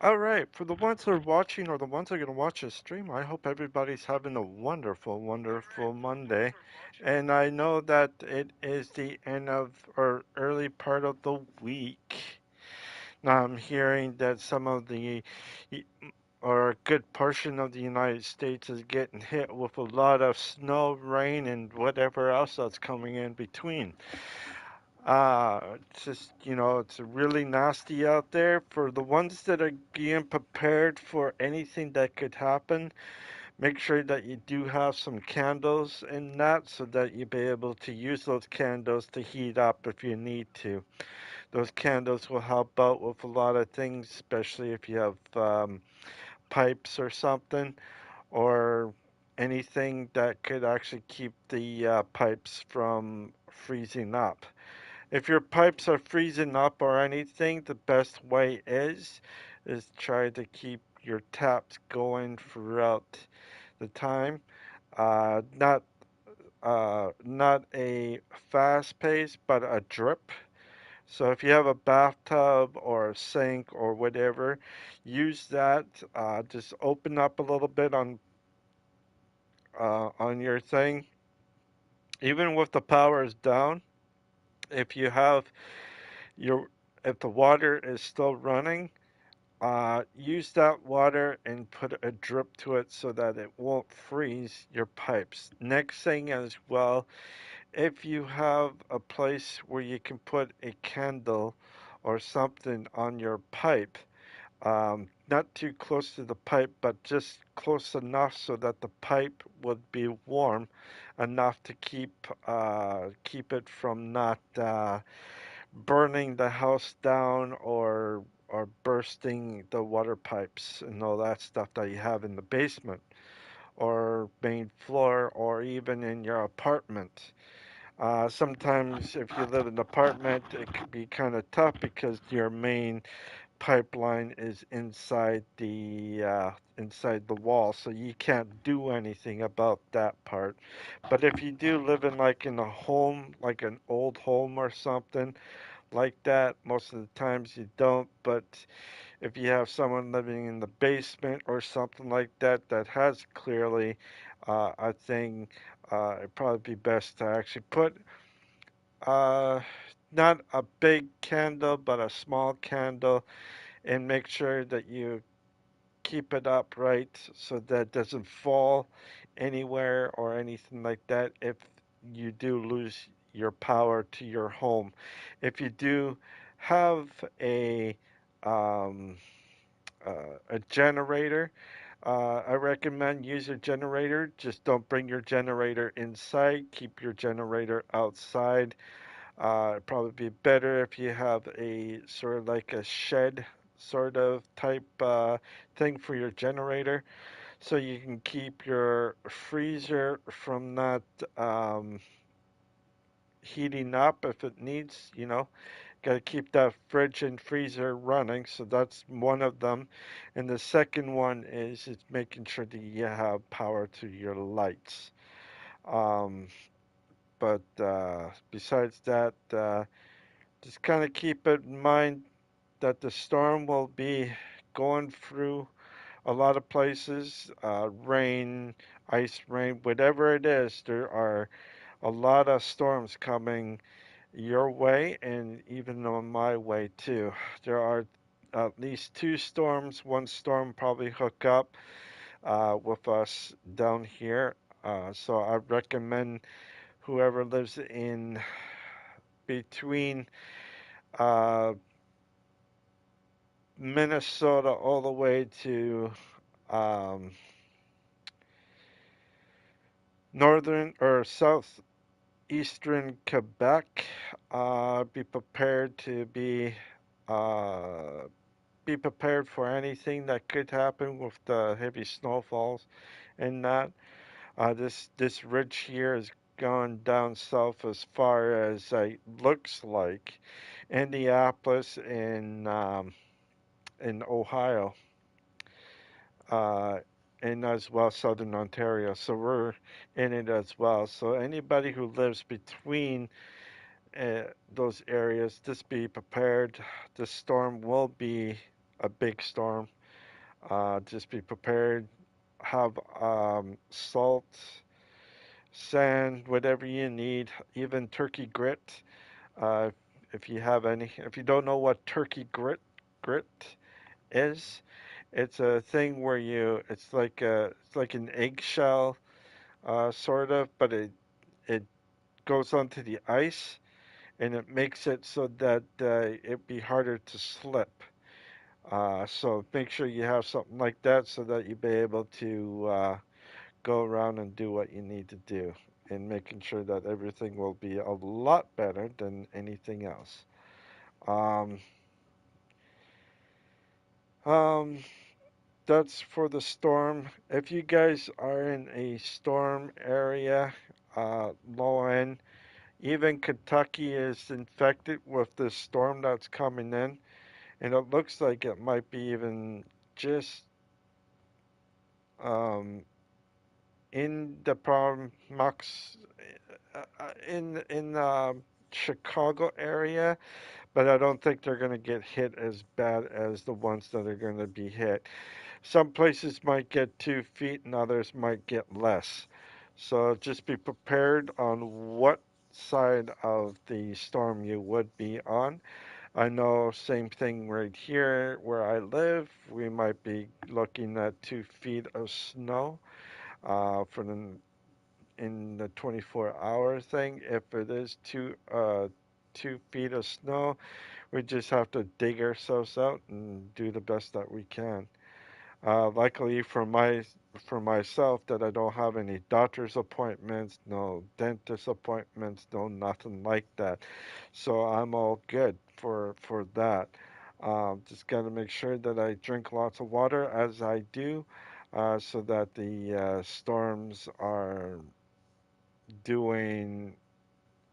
All right, for the ones that are watching or the ones that are going to watch this stream, I hope everybody's having a wonderful, wonderful Monday. And I know that it is the end of or early part of the week. Now I'm hearing that some of the or a good portion of the United States is getting hit with a lot of snow, rain, and whatever else that's coming in between. It's just, it's really nasty out there. For the ones that are being prepared for anything that could happen, make sure that you do have some candles in that so that you'll be able to use those candles to heat up if you need to. Those candles will help out with a lot of things, especially if you have pipes or something, or anything that could actually keep the pipes from freezing up. If your pipes are freezing up or anything, the best way is try to keep your taps going throughout the time. Not a fast pace, but a drip. So if you have a bathtub or a sink or whatever, use that. Just open up a little bit on your thing. Even with the power is down, if you have your if the water is still running, use that water and put a drip to it so that it won't freeze your pipes. Next thing as well, if you have a place where you can put a candle or something on your pipe, not too close to the pipe, but just close enough so that the pipe would be warm enough to keep it from not burning the house down or bursting the water pipes and all that stuff that you have in the basement or main floor or even in your apartment. Sometimes if you live in an apartment, it could be kind of tough because your main pipeline is inside the wall, so you can't do anything about that part. But if you do live in a home, like an old home or something, like that. Most of the times you don't, but if you have someone living in the basement or something like that that has clearly a thing, it'd probably be best to actually put uh, not a big candle, but a small candle, and make sure that you keep it upright so that it doesn't fall anywhere or anything like that if you do lose your power to your home. If you do have um, a generator, I recommend use a generator. Just don't bring your generator inside. Keep your generator outside. It'd probably be better if you have a sort of like a shed sort of type thing for your generator so you can keep your freezer from not um, heating up if it needs, got to keep that fridge and freezer running. So that's one of them. And the second one is making sure that you have power to your lights. Um, but besides that, just kind of keep it in mind that the storm will be going through a lot of places, rain, ice rain, whatever it is, there are a lot of storms coming your way and even on my way too. There are at least two storms, one storm probably hook up with us down here. So I recommend whoever lives in between uh, Minnesota all the way to um, northern or southeastern Quebec. Be prepared to uh, be prepared for anything that could happen with the heavy snowfalls and that. This ridge here is going down south as far as it looks like Indianapolis in Ohio. Uh, and as well southern Ontario. So we're in it as well. So anybody who lives between those areas, just be prepared. The storm will be a big storm. Just be prepared. Have salt, sand, whatever you need, even turkey grit. Uh, if you have any, if you don't know what turkey grit is, it's a thing where it's like an eggshell, sort of, but it goes onto the ice and it makes it so that it'd be harder to slip. So make sure you have something like that so that you'll be able to go around and do what you need to do, and making sure that everything will be a lot better than anything else. Um, um, that's for the storm. If you guys are in a storm area, low end, even Kentucky is infected with this storm that's coming in, and it looks like it might be even just um, in the Promax, in Chicago area, but I don't think they're going to get hit as bad as the ones that are going to be hit. Some places might get 2 feet and others might get less. So just be prepared on what side of the storm you would be on. I know same thing right here where I live. We might be looking at 2 feet of snow for the in the 24-hour thing. If it is 2 feet of snow, we just have to dig ourselves out and do the best that we can. Luckily for myself that I don't have any doctor's appointments, no dentist appointments, no nothing like that. So I'm all good for that. Just got to make sure that I drink lots of water as I do, so that the storms are doing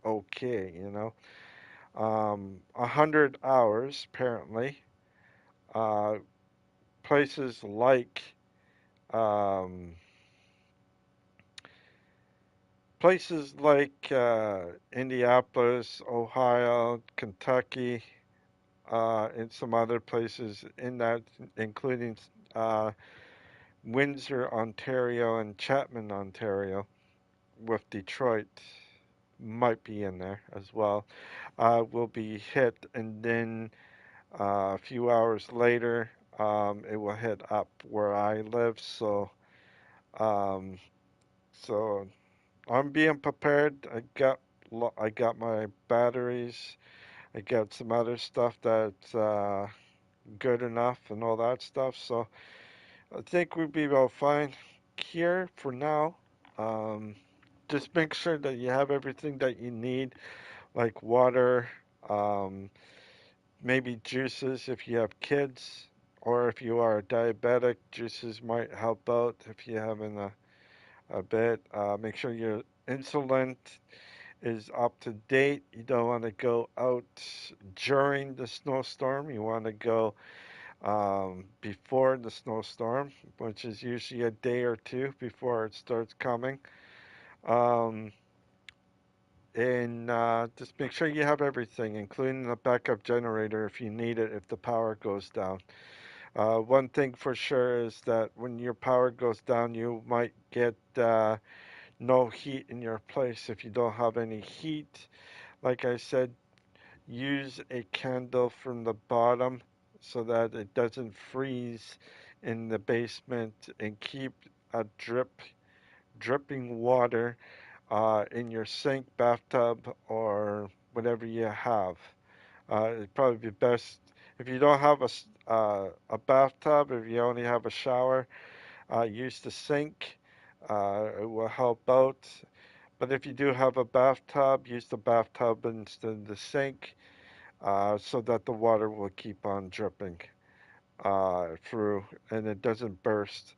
okay. 100 hours apparently. Uh, places like um, Indianapolis, Ohio, Kentucky, and some other places in that, including uh, Windsor, Ontario, and Chapman, Ontario, with Detroit might be in there as well, will be hit, and then a few hours later, it will hit up where I live. Um, so I'm being prepared. I got my batteries. I got some other stuff that's good enough and all that stuff. So I think we'll be about fine here for now. Um, just make sure that you have everything that you need, like water, um, maybe juices if you have kids, or if you are diabetic, juices might help out if you're having a bit. Make sure your insulin is up to date. You don't want to go out during the snowstorm. You want to go before the snowstorm, which is usually a day or two before it starts coming. Um, and just make sure you have everything, including a backup generator if you need it if the power goes down. One thing for sure is that when your power goes down, you might get no heat in your place. If you don't have any heat, like I said, use a candle from the bottom so that it doesn't freeze in the basement, and keep a dripping water in your sink, bathtub, or whatever you have. It'd probably be best if you don't have a bathtub. If you only have a shower, use the sink. It will help out. But if you do have a bathtub, use the bathtub instead of the sink, so that the water will keep on dripping through and it doesn't burst.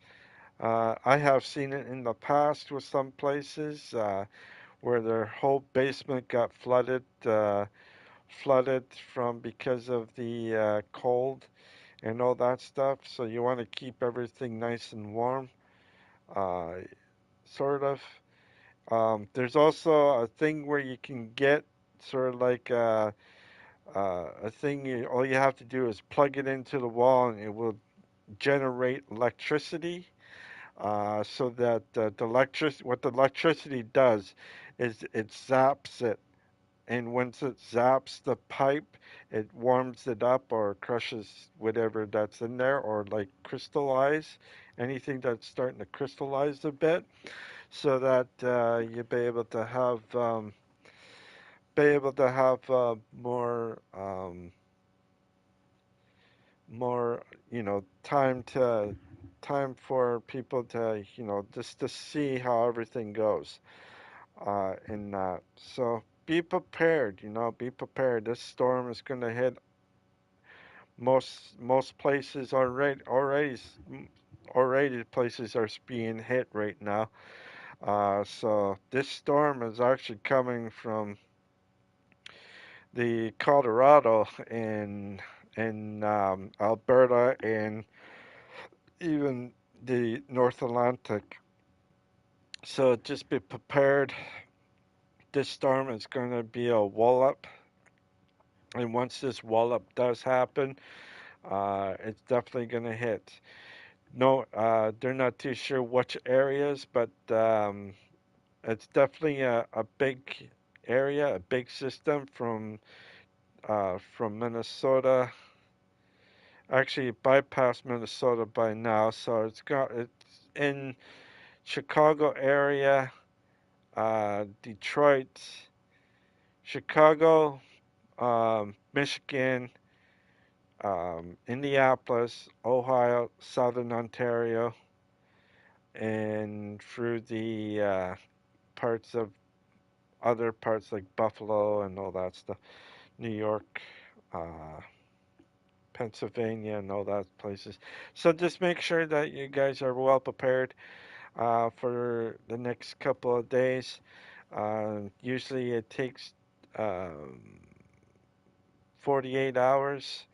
I have seen it in the past with some places where their whole basement got flooded from because of the cold and all that stuff. So you want to keep everything nice and warm, uh, sort of. There's also a thing where you can get sort of like a thing. All you have to do is plug it into the wall, and generate electricity, so that what the electricity does is it zaps it, and once it zaps the pipe, it warms it up or crushes whatever that's in there, or like crystallize anything that's starting to crystallize a bit, so that you'll be able to have more, time for people to, just to see how everything goes, in that. So be prepared, be prepared. This storm is going to hit most places already. Already places are being hit right now. So this storm is actually coming from the Colorado and Alberta, and even the North Atlantic. So just be prepared. This storm is going to be a wallop, and once this wallop does happen, it's definitely going to hit. No, they're not too sure which areas, but it's definitely a big area, a big system from Minnesota. Actually, it bypassed Minnesota by now, so it's in Chicago area, Detroit, Chicago, Michigan, Indianapolis, Ohio, Southern Ontario, and through the parts of other parts like Buffalo and all that stuff, New York, uh, Pennsylvania, and all that places. So just make sure that you guys are well prepared for the next couple of days. Usually it takes um, 48 hours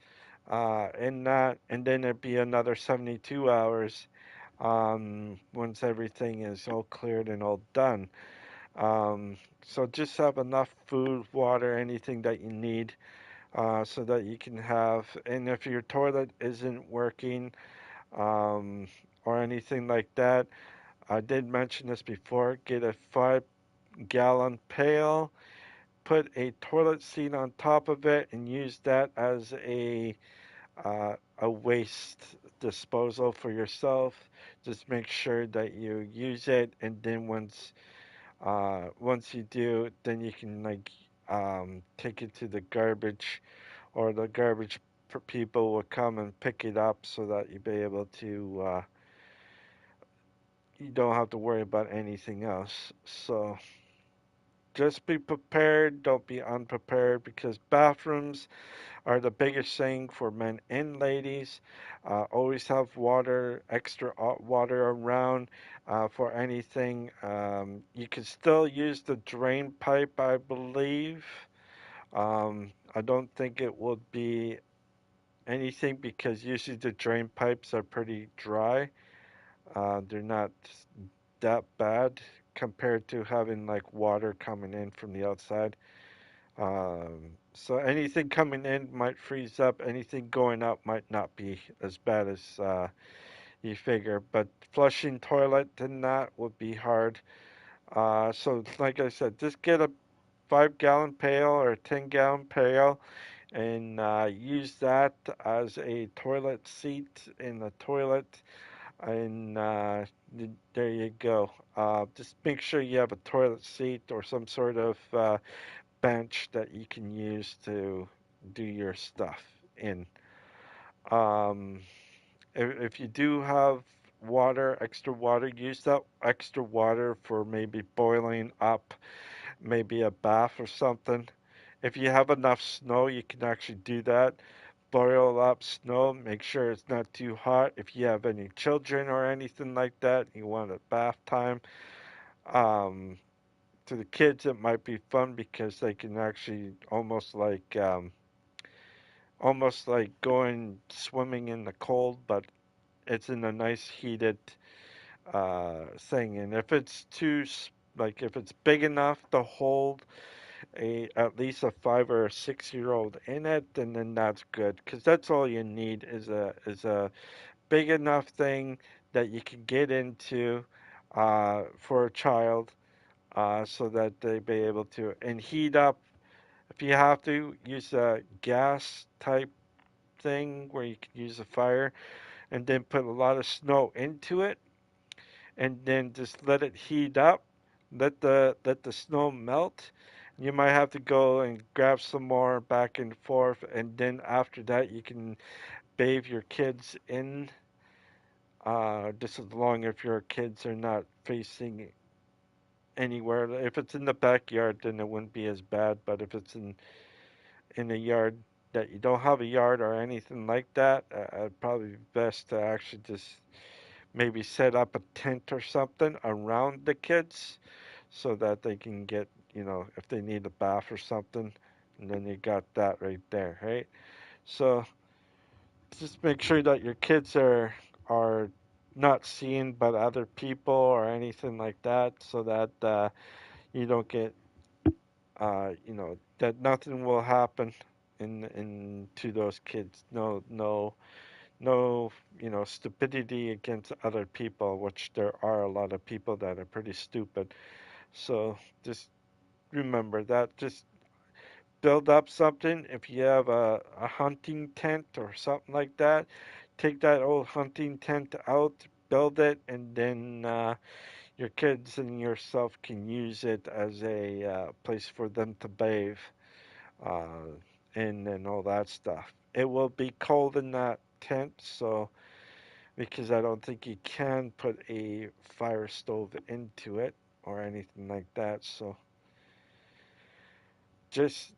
in that, and then it'd be another 72 hours once everything is all cleared and all done. So just have enough food, water, anything that you need, so that you can have. And if your toilet isn't working, um, or anything like that, I did mention this before. Get a 5-gallon pail, put a toilet seat on top of it, and use that as a waste disposal for yourself. Just make sure that you use it, and then once you do, then you can like take it to the garbage, or the garbage people will come and pick it up, so that you be able to you don't have to worry about anything else. So just be prepared, don't be unprepared, because bathrooms are the biggest thing for men and ladies. Always have extra water around for anything. You can still use the drain pipe, I believe. I don't think it would be anything, because usually the drain pipes are pretty dry. They're not that bad compared to having like water coming in from the outside. So anything coming in might freeze up. Anything going out might not be as bad as you figure. But flushing toilet and that would be hard. So like I said, just get a 5-gallon pail or a 10-gallon pail, and use that as a toilet seat in the toilet. And there you go. Just make sure you have a toilet seat or some sort of bench that you can use to do your stuff in. Um, if you do have extra water, use that extra water for maybe boiling up, maybe a bath or something. If you have enough snow, you can actually do that. Boil up snow, make sure it's not too hot. If you have any children or anything like that, you want a bath time. Um, to the kids, it might be fun, because they can actually almost like going swimming in the cold, but it's in a nice heated thing. And if it's if it's big enough to hold a at least a 5 or 6 year old in it, then that's good, because that's all you need is a big enough thing that you can get into for a child so that they be able to and heat up. If you have to use a gas type thing where you can use a fire and then put a lot of snow into it and then just let it heat up. Let the snow melt. You might have to go and grab some more back and forth, and then after that you can bathe your kids in. Just as long if your kids are not facing anywhere. If it's in the backyard, then it wouldn't be as bad. But if it's in a yard that you don't have a yard or anything like that, it'd probably be best to actually just maybe set up a tent or something around the kids so that they can get, if they need a bath or something, and then you got that right there, right? So just make sure that your kids are not seen by other people or anything like that, so that you don't get, that nothing will happen in to those kids. No, stupidity against other people, which there are a lot of people that are pretty stupid. So just remember that. Just build up something. If you have a hunting tent or something like that, take that old hunting tent out, build it, and then your kids and yourself can use it as a place for them to bathe uh, and all that stuff. It will be cold in that tent, so because I don't think you can put a fire stove into it or anything like that. So just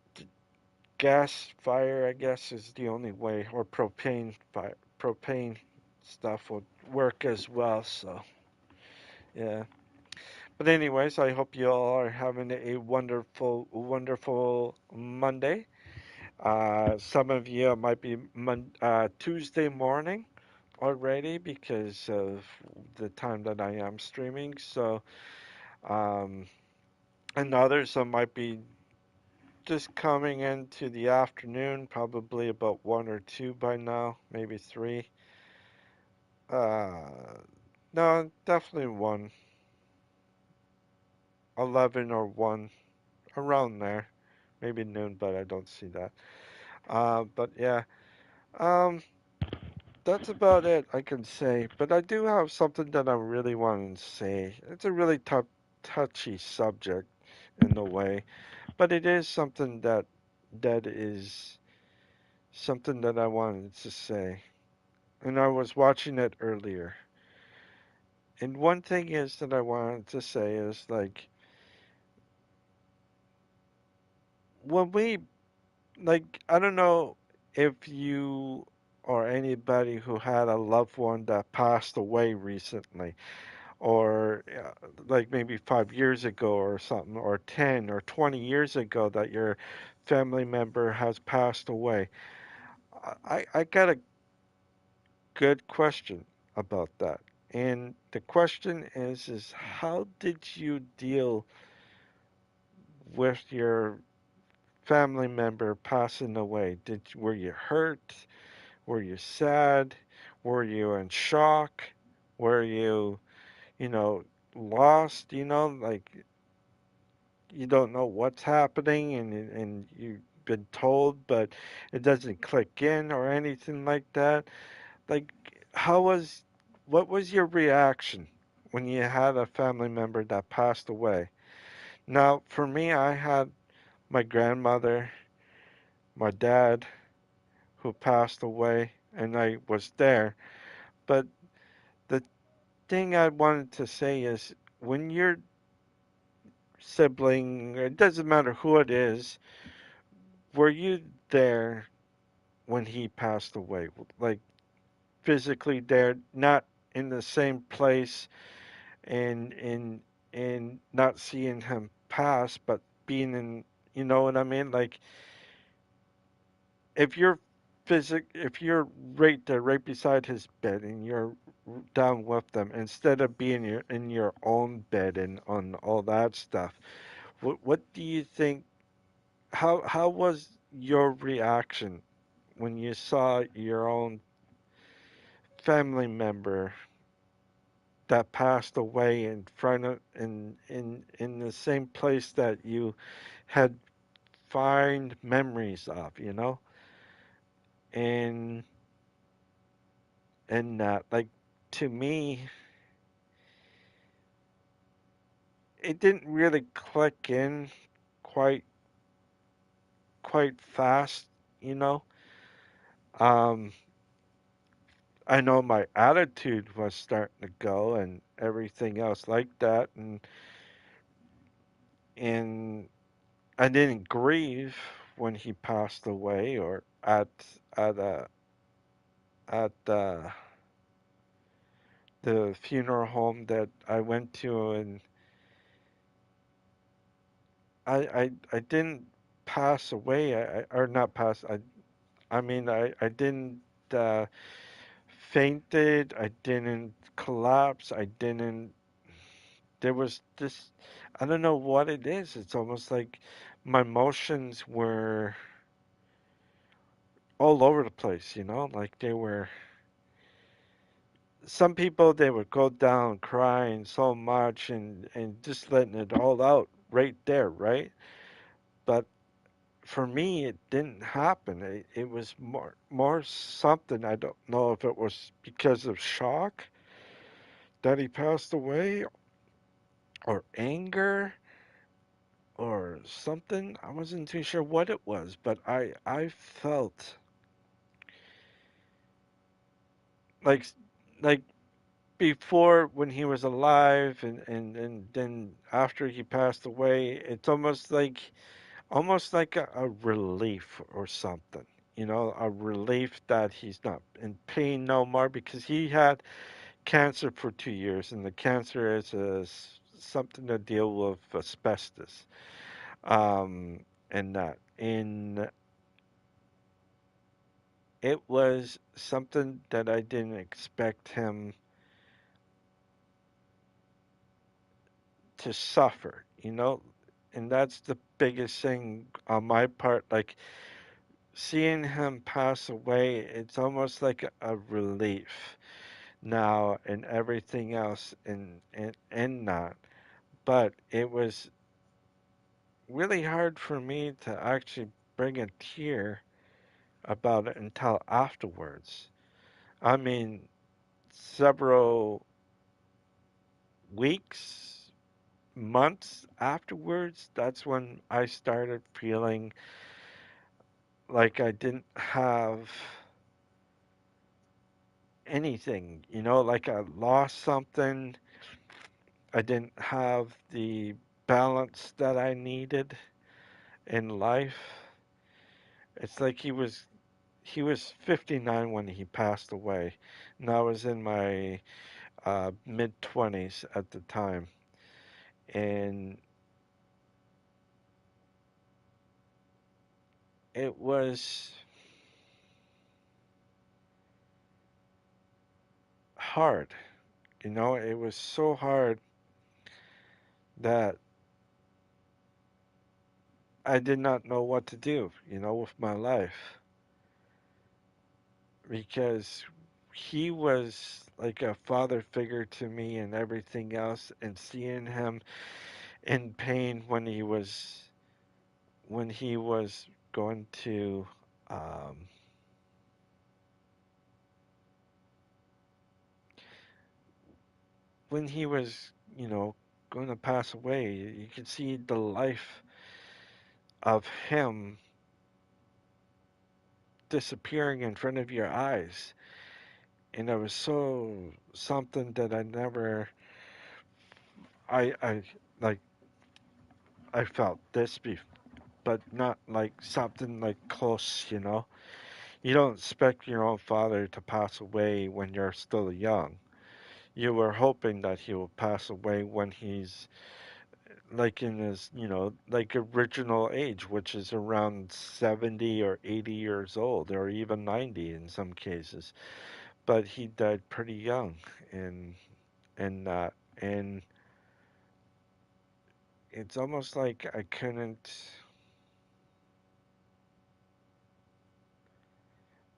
gas fire, I guess, is the only way, or propane fire, propane stuff would work as well. So yeah. But anyways, I hope you all are having a wonderful, wonderful Monday. Some of you might be Tuesday morning already because of the time that I am streaming. So, um, and others might be just coming into the afternoon, probably about one or two by now, maybe three. Uh, no, definitely one, 11 or one, around there. Maybe noon, but I don't see that. But yeah, um, that's about it I can say. But I do have something that I really want to say. It's a really touchy subject in a way, but it is something that is something that I wanted to say. And I was watching it earlier. And one thing is that I wanted to say is like when we like I don't know if you or anybody who had a loved one that passed away recently or like maybe 5 years ago or something or 10 or 20 years ago that your family member has passed away. I got a good question about that. And the question is how did you deal with your family member passing away? Were you hurt? Were you sad? Were you in shock? Were you, you know, lost? Like you don't know what's happening and you've been told, but it doesn't click in or anything like that. Like, how was, what was your reaction when you had a family member that passed away? Now, for me, I had my grandmother, my dad, who passed away, and I was there. But the thing I wanted to say is when your sibling, it doesn't matter who it is, were you there when he passed away? Like, physically there, not in the same place and not seeing him pass, but being in, you know what I mean? Like if you're right there, right beside his bed, and you're down with them, instead of being in your own bed and on all that stuff, what do you think? How was your reaction when you saw your own family member that passed away in front of in the same place that you had fond memories of, and that, like, to me, it didn't really click in quite quite fast, you know. Um, I know my attitude was starting to go and everything else like that, and I didn't grieve when he passed away or at the funeral home that I went to, and I didn't pass away. Or not pass. I mean I didn't uh, fainted. I didn't collapse. I didn't. There was this. I don't know what it is. It's almost like my emotions were all over the place. Like they were. Some people they would go down crying so much and just letting it all out right there, right? But for me, it didn't happen. It was more something. I don't know if it was because of shock that he passed away, or anger, or something. I wasn't too sure what it was, but I felt like like before when he was alive, and then after he passed away, it's almost like a relief or something. A relief that he's not in pain no more, because he had cancer for 2 years, and the cancer is something to deal with asbestos, and that. And it was something that I didn't expect him to suffer, and that's the biggest thing on my part. Like, seeing him pass away, it's almost like a relief now, and everything else, and that. But it was really hard for me to actually bring a tear about it until afterwards. I mean, several weeks, months afterwards, that's when I started feeling like I didn't have anything, like I lost something. I didn't have the balance that I needed in life. It's like he was 59 when he passed away, and I was in my mid 20s at the time, and it was hard. It was so hard that I did not know what to do, with my life, because he was like a father figure to me and everything else, and seeing him in pain when he was going to um, when he was going to pass away, you could see the life of him disappearing in front of your eyes, and it was so something that I like I felt this but not like something like close. You don't expect your own father to pass away when you're still young. You were hoping that he will pass away when he's like in his, like original age, which is around 70 or 80 years old, or even 90 in some cases. But he died pretty young, and and it's almost like I couldn't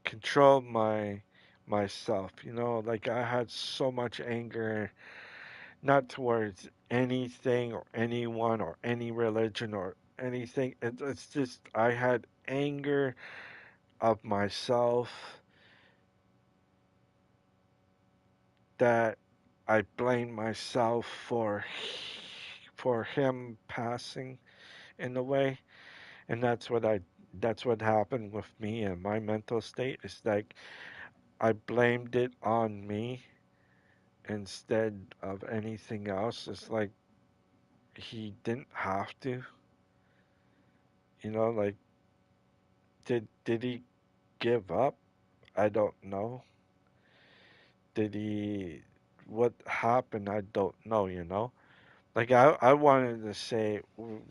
control myself. Like I had so much anger, not towards anything or anyone or any religion or anything. It's just I had anger of myself that I blame myself for him passing in a way, and that's what happened with me and my mental state. It's like I blamed it on me instead of anything else. It's like he didn't have to, like did he give up? I don't know. Did he what happened? I don't know. Like I wanted to say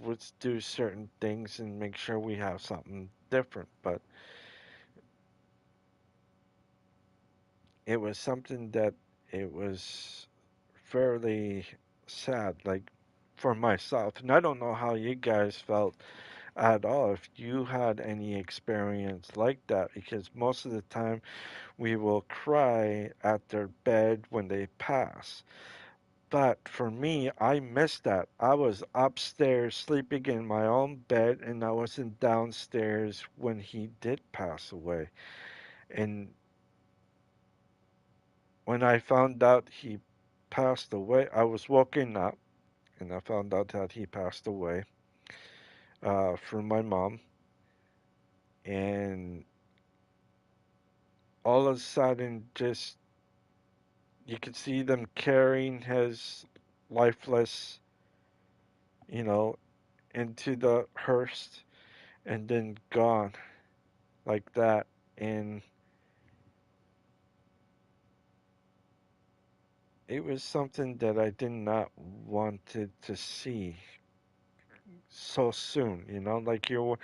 let's do certain things and make sure we have something different, but it was something that it was fairly sad, like for myself. And I don't know how you guys felt at all, if you had any experience like that, because most of the time we will cry at their bed when they pass. But for me, I missed that. I was upstairs sleeping in my own bed, and I wasn't downstairs when he did pass away. And when I found out he passed away, I was woken up, and I found out that he passed away from my mom. And all of a sudden, just you could see them carrying his lifeless, you know, into the hearse and then gone like that. And it was something that I did not wanted to see so soon, like you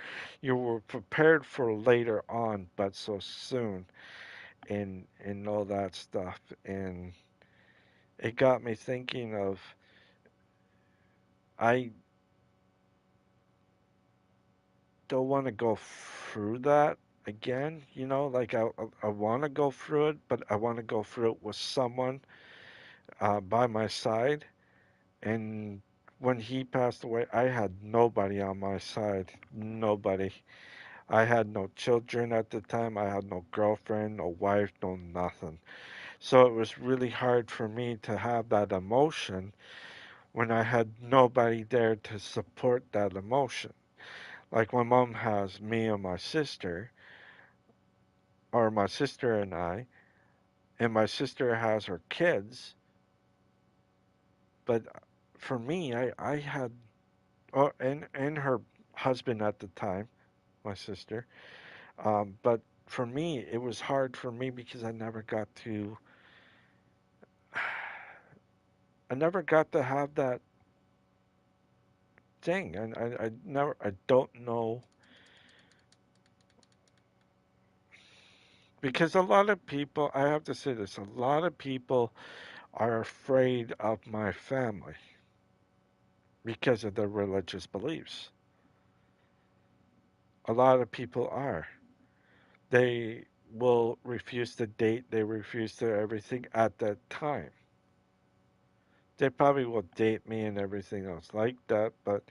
were prepared for later on, but so soon and all that stuff. And it got me thinking of I don't want to go through that again, like I want to go through it, but I want to go through it with someone by my side. And when he passed away, I had nobody on my side. Nobody. I had no children at the time. I had no girlfriend, no wife, no nothing. So it was really hard for me to have that emotion when I had nobody there to support that emotion. Like my mom has me and my sister, or my sister and my sister has her kids. But for me, I had, oh, and her husband at the time, my sister. But for me, it was hard for me because I never got to have that thing, and I don't know, because a lot of people, I have to say this, a lot of people are afraid of my family because of their religious beliefs. A lot of people are. They will refuse to date, they refuse to everything at that time. They probably will date me and everything else like that, but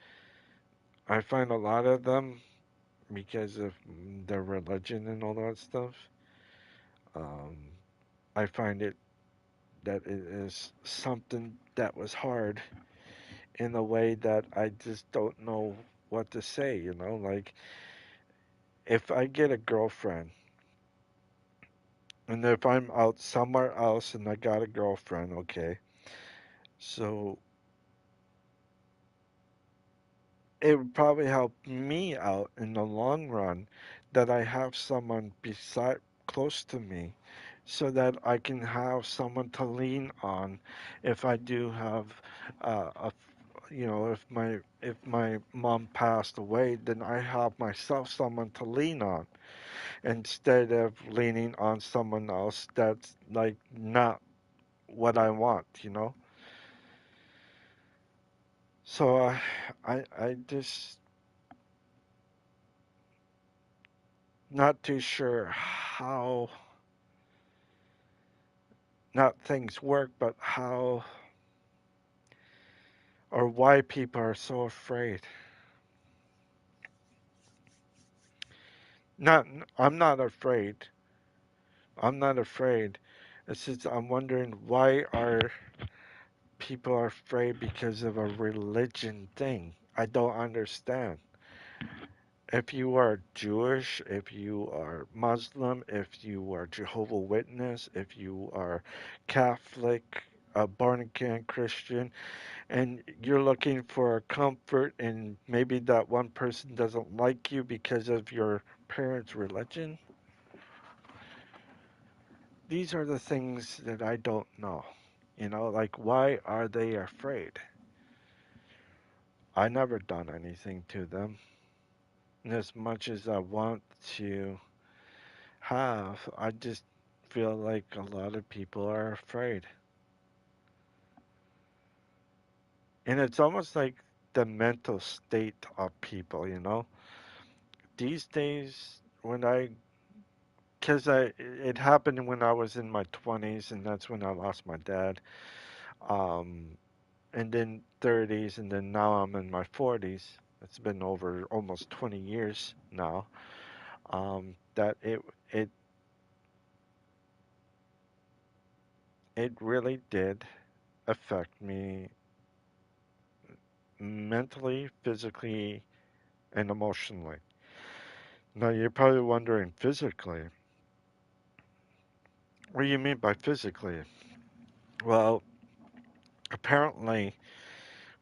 I find a lot of them, because of their religion and all that stuff, um, I find it that it is something that was hard in a way that I just don't know what to say, like if I get a girlfriend and if I'm out somewhere else and I got a girlfriend, okay, so it would probably help me out in the long run that I have someone beside close to me so that I can have someone to lean on if I do have a if my mom passed away, then I have myself someone to lean on instead of leaning on someone else that's like not what I want. So I just not too sure how not things work, but how or why people are so afraid. Not, I'm not afraid. I'm not afraid. It's just I'm wondering why are people are afraid because of a religion thing. I don't understand. If you are Jewish, if you are Muslim, if you are Jehovah Witness, if you are Catholic, a born again Christian, and you're looking for comfort, and maybe that one person doesn't like you because of your parents' religion, these are the things that I don't know. Like why are they afraid? I never done anything to them. And as much as I want to have, I just feel like a lot of people are afraid. And it's almost like the mental state of people. These days, because it happened when I was in my 20s, and that's when I lost my dad. Um, and then 30s, and then now I'm in my 40s. It's been over almost 20 years now. That it it really did affect me mentally, physically, and emotionally. Now you're probably wondering physically. What do you mean by physically? Well, apparently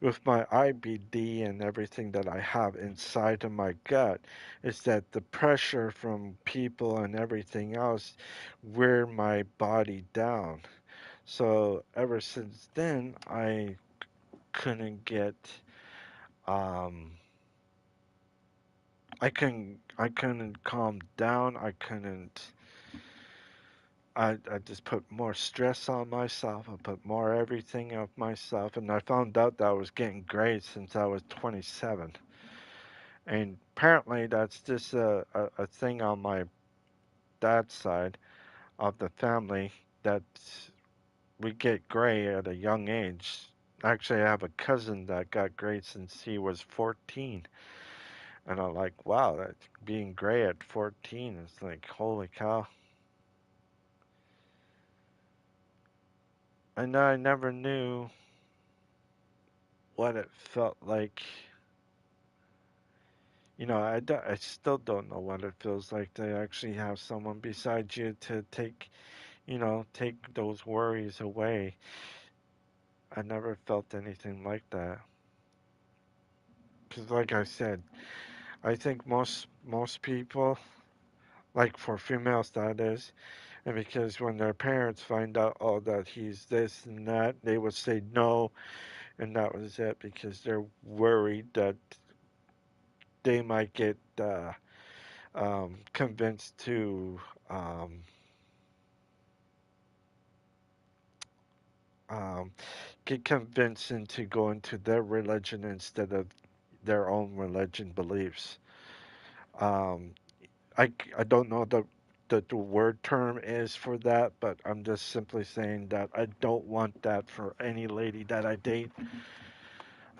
with my IBD and everything that I have inside of my gut is that the pressure from people and everything else wear my body down. So ever since then, I couldn't get um I couldn't calm down. I just put more stress on myself. I put more everything of myself, and I found out that I was getting grades since I was 27. And apparently, that's just a thing on my dad's side of the family that we get gray at a young age. Actually, I have a cousin that got gray since he was 14. And I'm like, wow, that being gray at 14 is like, holy cow. And I never knew what it felt like. I still don't know what it feels like to actually have someone beside you to take those worries away. I never felt anything like that. Because, like I said, I think most people, like for females, that is, and because when their parents find out, oh, that he's this and that, they would say no, and that was it because they're worried that they might get convinced to um, um, get convinced into going to their religion instead of their own religion beliefs. Um, I don't know the word term is for that, but I'm just simply saying that I don't want that for any lady that I date,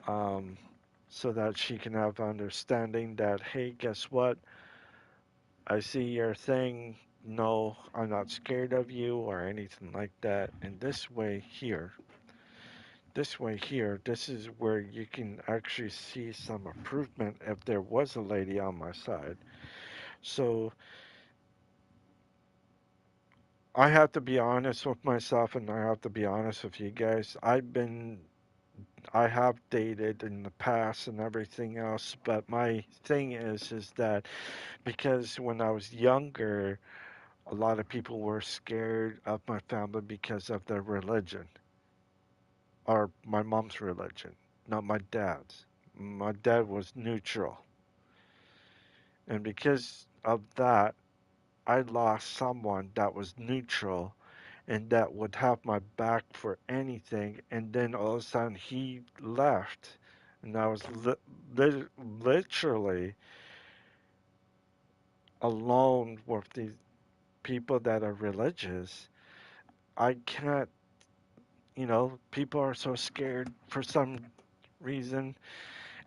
um, so that she can have understanding that, hey, guess what? I see your thing. No, I'm not scared of you or anything like that. And this way here, this is where you can actually see some improvement if there was a lady on my side. So I have to be honest with myself and I have to be honest with you guys. I have dated in the past and everything else, but my thing is that because when I was younger, a lot of people were scared of my family because of their religion or my mom's religion, not my dad's. My dad was neutral. And because of that, I lost someone that was neutral and that would have my back for anything. And then all of a sudden he left, and I was literally alone with these people that are religious. I can't, people are so scared for some reason,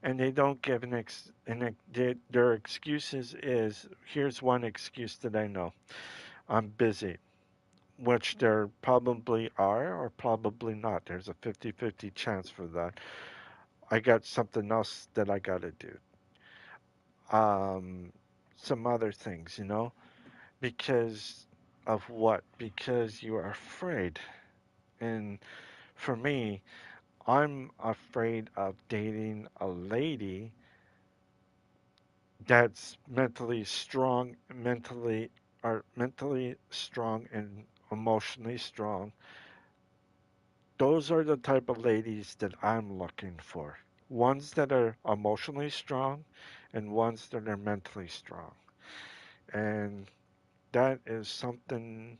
and they don't give their excuses is, here's one excuse that I know: I'm busy, which there probably are or probably not. There's a 50-50 chance for that. I got something else that I got to do. Um, some other things, because of what? Because you are afraid. And for me, I'm afraid of dating a lady that's mentally strong and emotionally strong. Those are the type of ladies that I'm looking for. Ones that are emotionally strong and ones that are mentally strong. And that is something,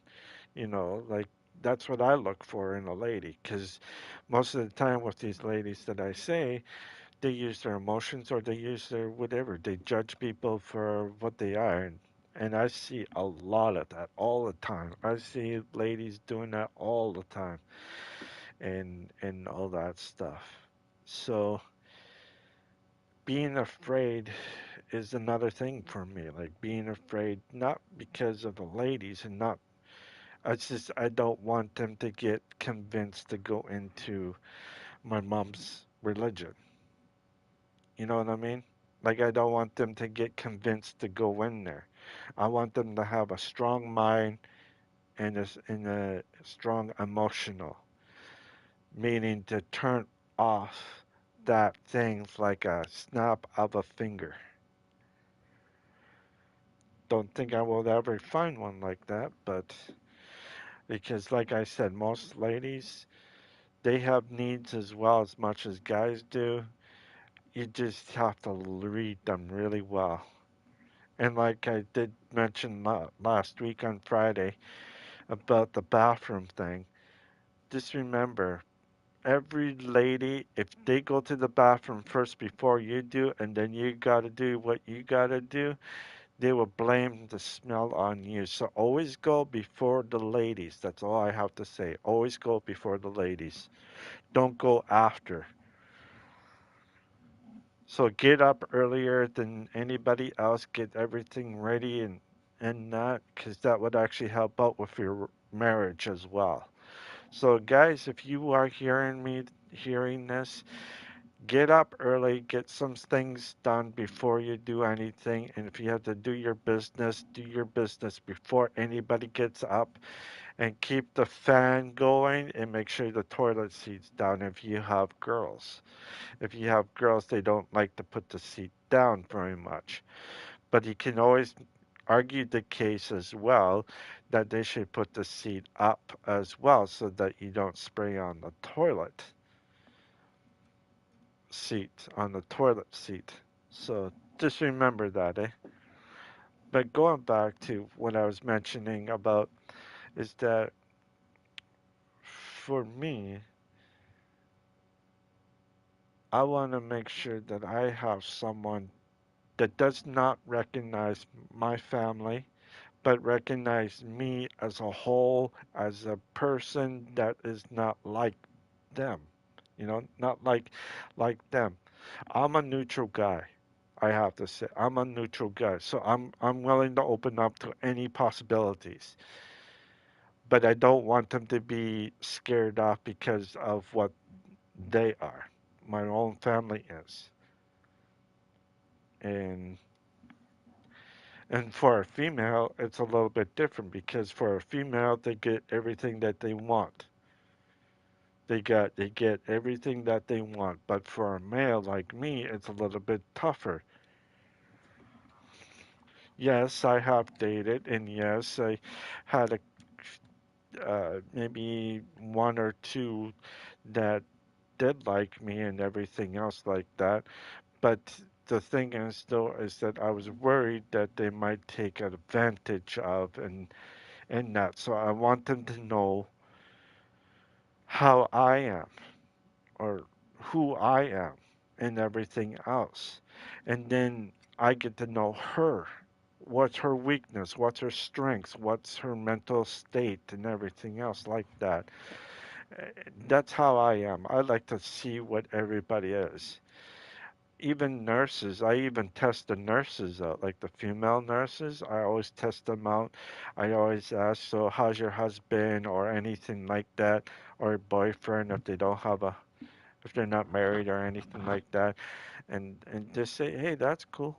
like that's what I look for in a lady. Because most of the time with these ladies that I say, they use their emotions or they use their whatever. They judge people for what they are. And I see a lot of that all the time. I see ladies doing that all the time and all that stuff. So being afraid is another thing for me. Like being afraid, not because of the ladies and not, it's just I don't want them to get convinced to go into my mom's religion. You know what I mean? Like I don't want them to get convinced to go in there. I want them to have a strong mind and a strong emotional, meaning to turn off that thing's like a snap of a finger. Don't think I will ever find one like that, but because, like I said, most ladies, they have needs as well as much as guys do. You just have to read them really well. And like I did mention last week on Friday about the bathroom thing, just remember every lady, if they go to the bathroom first before you do, and then you gotta do what you gotta do, they will blame the smell on you. So always go before the ladies. That's all I have to say. Always go before the ladies. Don't go after. So get up earlier than anybody else. Get everything ready and that, because that would actually help out with your marriage as well. So guys, if you are hearing this, get up early, get some things done before you do anything. And if you have to do your business before anybody gets up. And keep the fan going and make sure the toilet seat's down if you have girls. If you have girls, they don't like to put the seat down very much. But you can always argue the case as well that they should put the seat up as well so that you don't spray on the toilet seat. So just remember that, eh? But going back to what I was mentioning about is that for me, I want to make sure that I have someone that does not recognize my family, but recognize me as a whole, as a person that is not like them. Not like them. I'm a neutral guy. I have to say, I'm a neutral guy, so I'm willing to open up to any possibilities. But I don't want them to be scared off because of what they are. My own family is. And for a female, it's a little bit different because for a female, they get everything that they want. They get everything that they want. But for a male like me, it's a little bit tougher. Yes, I have dated, and yes, I had maybe one or two that did like me and everything else like that. But the thing is, though, is that I was worried that they might take advantage of and that. So I want them to know how I am or who I am and everything else. And then I get to know her what's her weakness, what's her strengths, what's her mental state, and everything else like that. Uh, That's how I am. I like to see what everybody is. Even nurses, I even test the nurses out, like the female nurses. I always test them out. I always ask, so how's your husband or anything like that, or boyfriend if they don't have a, if they're not married or anything like that, and just say, hey, that's cool,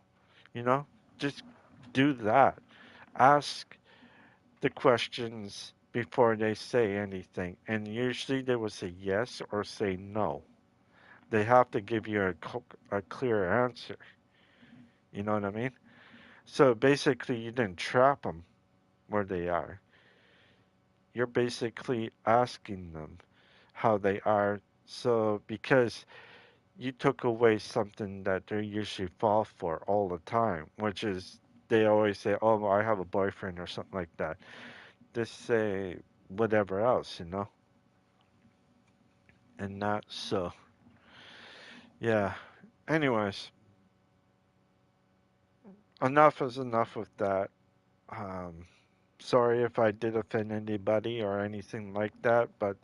you know, just do that. Ask the questions before they say anything, and usually they will say yes or say no. They have to give you a clear answer. You know what I mean? So basically, you didn't trap them where they are. You're basically asking them how they are. So because you took away something that they usually fall for all the time, which is they always say, "Oh, well, I have a boyfriend" or something like that. Just say whatever else, you know, and not so. Yeah. Anyways, enough is enough with that. Um, Sorry if I did offend anybody or anything like that, but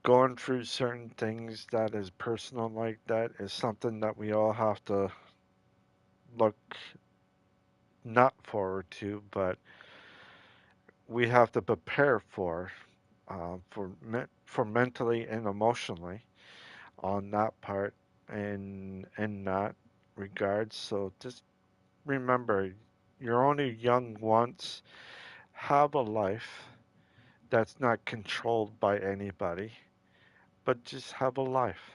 going through certain things that is personal like that is something that we all have to look not forward to, but we have to prepare for mentally and emotionally on that part and in that regard. So just remember, you're only young once. Have a life that's not controlled by anybody, but just have a life.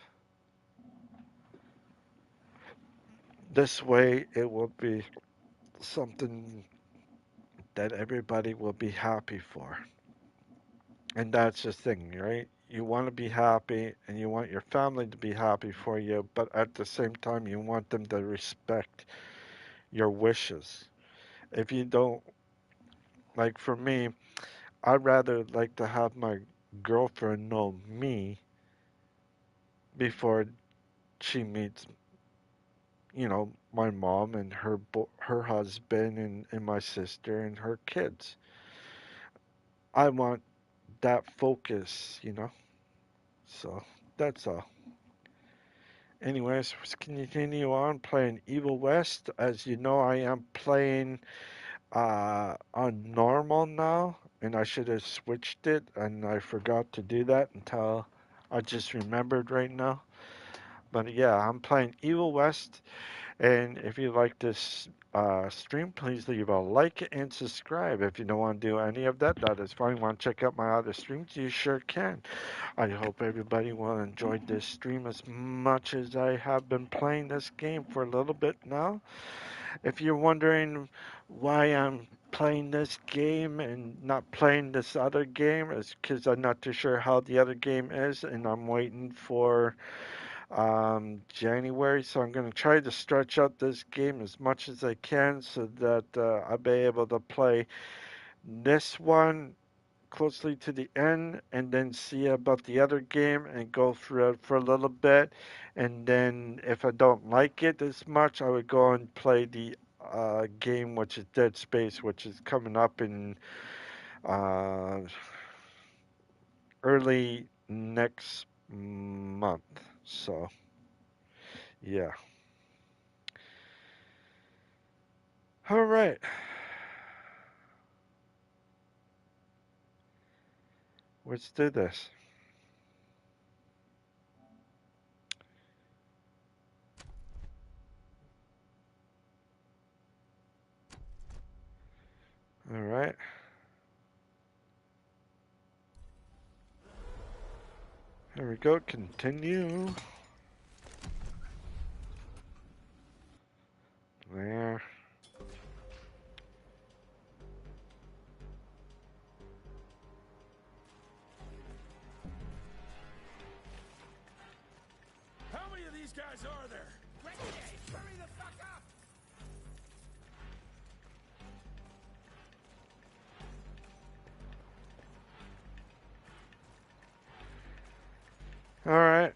This way, it will be something that everybody will be happy for. And that's the thing, right? You want to be happy and you want your family to be happy for you, but at the same time, you want them to respect your wishes. If you don't, like for me, I'd rather like to have my girlfriend know me before she meets, my mom and her husband and my sister and her kids. I want that focus, So that's all. Anyways, let's continue on playing Evil West. As you know, I am playing on normal now, and I should have switched it, and I forgot to do that until I just remembered right now. But yeah, I'm playing Evil West, and if you like this stream, please leave a like and subscribe. If you don't want to do any of that, that is fine. Want to check out my other streams? You sure can. I hope everybody will enjoy this stream as much as I have been playing this game for a little bit now. If you're wondering why I'm playing this game and not playing this other game, it's because I'm not too sure how the other game is, and I'm waiting for January. So I'm going to try to stretch out this game as much as I can so that I'll be able to play this one closely to the end and then see about the other game and go through it for a little bit. And then if I don't like it as much, I would go and play the game, which is Dead Space, which is coming up in uh, early next month. So, yeah. All right. Let's do this. All right. Here we go. Continue. There. How many of these guys are there? Hurry the fuck up! All right.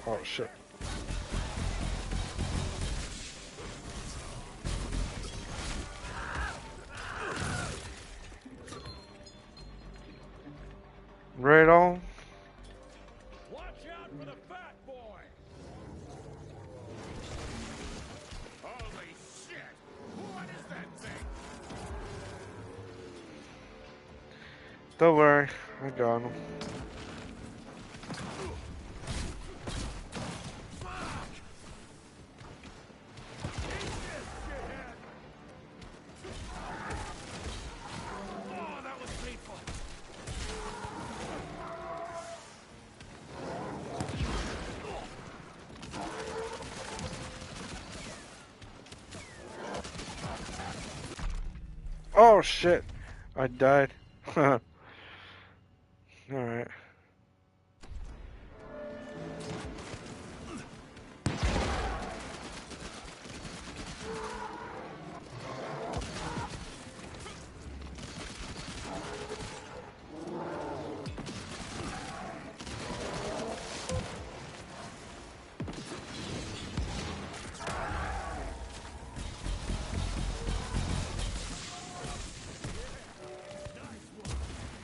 Oh shit. Right on. Watch out for the fat boy! Holy shit! What is that thing? Don't worry, I got him. Fuck! Eat this, shithead! Oh, that was painful. Oh shit. I died. Alright.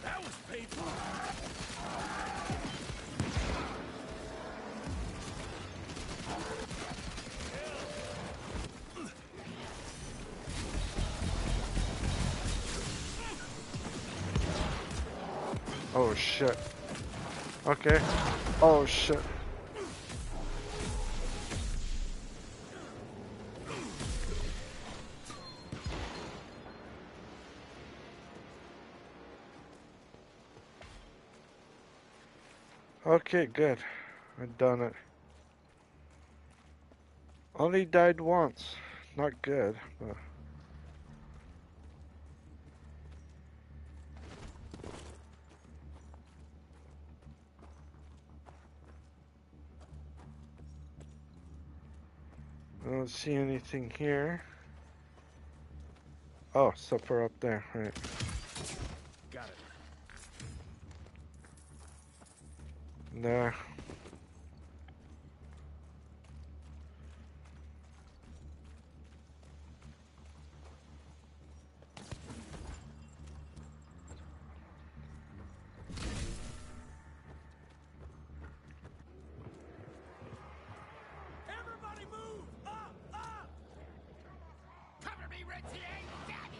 That was painful. Oh shit. Okay. Oh shit. Okay, good. I've done it. Only died once. Not good, but... I don't see anything here. Oh, supper up there, right. Got it. There. Everybody move! Up! Up! Cover me, Richie! Damn you!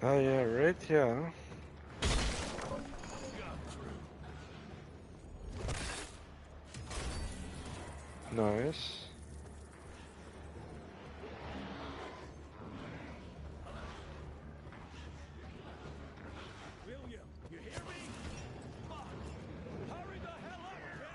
Oh yeah, right here. Nice. William, you hear me? Fuck! Hurry the hell up, kid!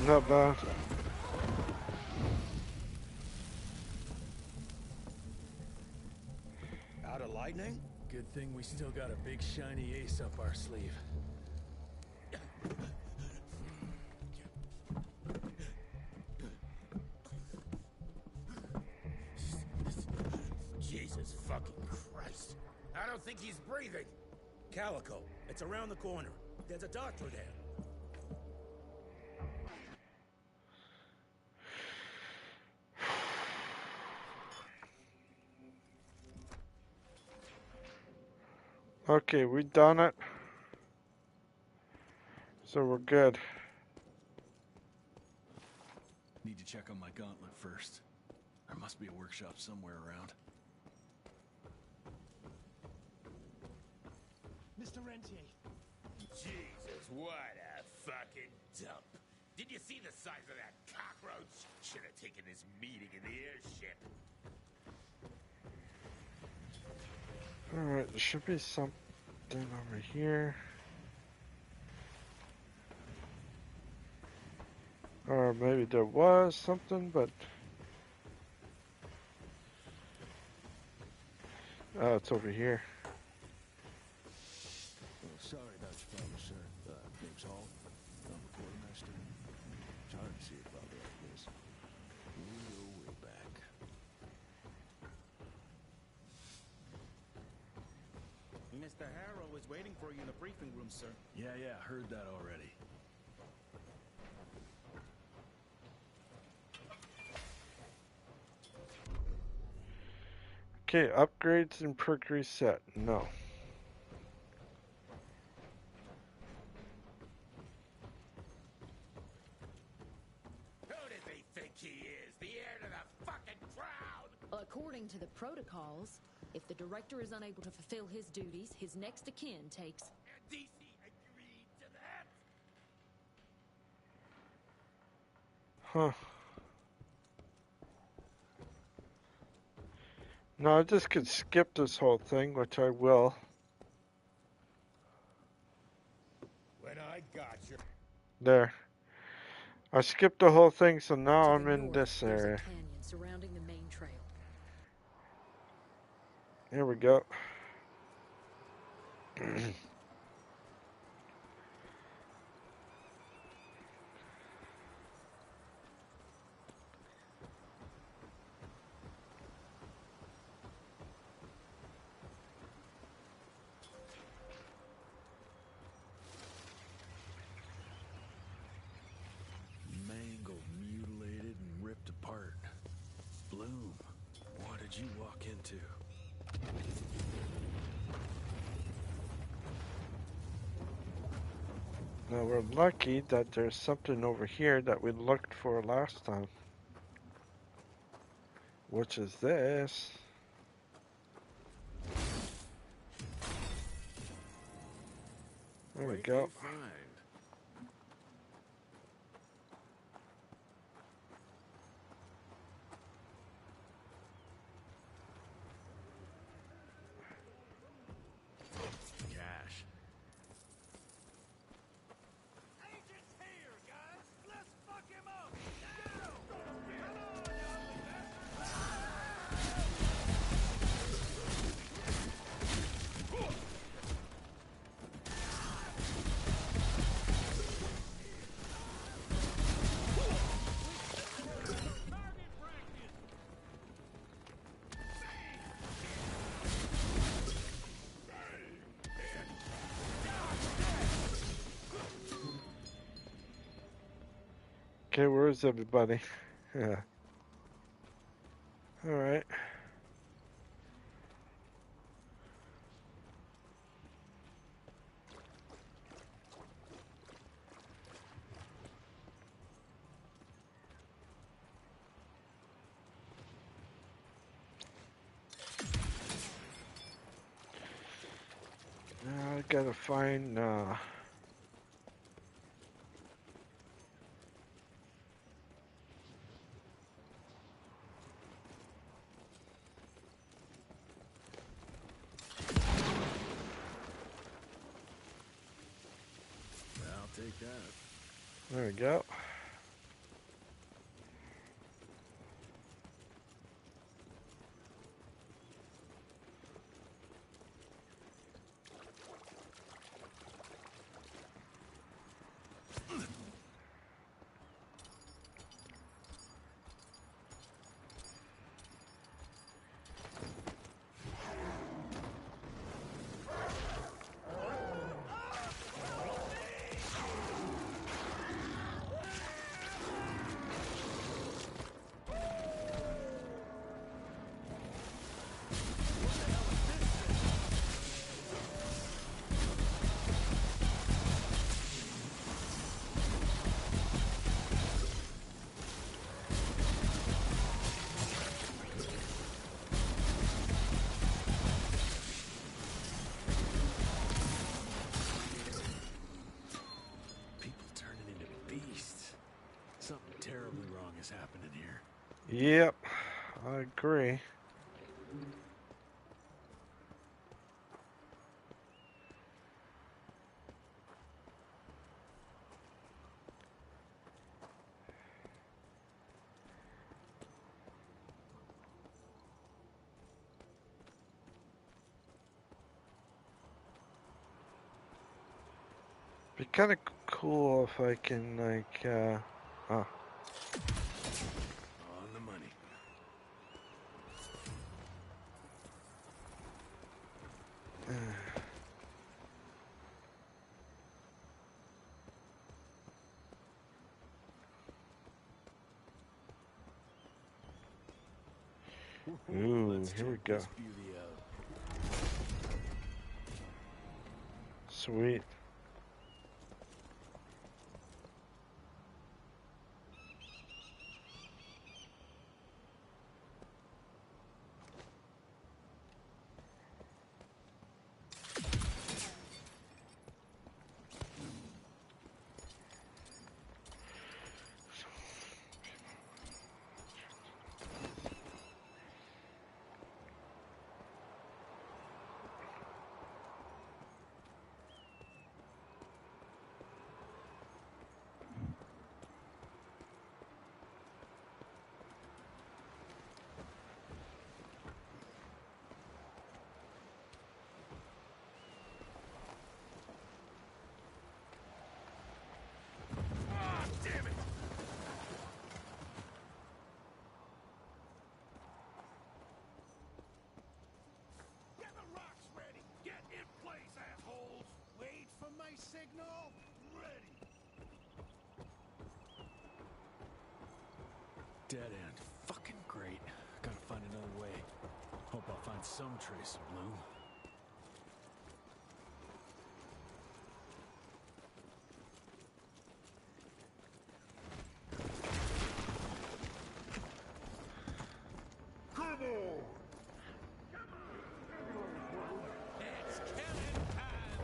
Not bad. Out of lightning? Good thing we still got a big shiny ace up our sleeve. Jesus fucking Christ. I don't think he's breathing. Calico, it's around the corner. There's a doctor there. Okay, we done it. So we're good. Need to check on my gauntlet first. There must be a workshop somewhere around. Mr. Rentier. Jesus, what a fucking dump. Did you see the size of that cockroach? Should have taken this meeting in the airship. Alright, there should be something over here. Or maybe there was something, but... Oh, it's over here. Oh, sorry about your problem, sir. Name's Hall. I'm the quartermaster. It's hard to see a problem like this. We go way back. Mr. Harrow is waiting for you in the briefing room, sir. Yeah, heard that already. Okay, upgrades and perk reset. No. Who does he think he is? The heir to the fucking crown? Well, according to the protocols, if the director is unable to fulfill his duties, his next of kin takes... DC agreed to that? Huh. No, I just could skip this whole thing, which I will. When I got you. There. I skipped the whole thing, so now To I'm the in north, this there's area. a canyon surrounding the main trail. Here we go. Mangled, mutilated, and ripped apart. Bloom, what did you walk into? Now we're lucky that there's something over here that we looked for last time. Which is this. There we go. Cash. Agent's here, guys! Let's fuck him up! Get him! Come on, you ugly bastard! Okay, where is everybody? Yeah. Alright. Now I gotta find, I'll take that. there we go. Yep, I agree. Be kind of cool if I can, like, oh. On the money. Ooh, Let's here we check go. this beauty out. Sweet. Get the rocks ready! Get in place, assholes! Wait for my signal. Ready! Dead end. Fucking great. Gotta find another way. Hope I'll find some trace of Bloom. It's cannon time!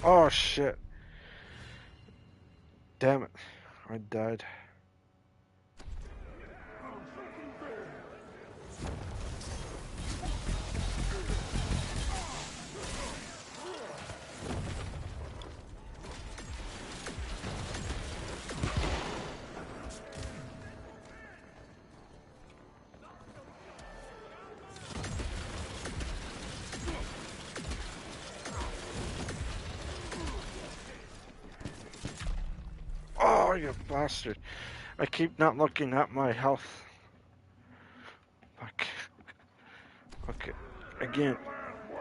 Oh, shit. Damn it. I died. Oh, you bastard. I keep not looking at my health. Fuck. Okay. Again,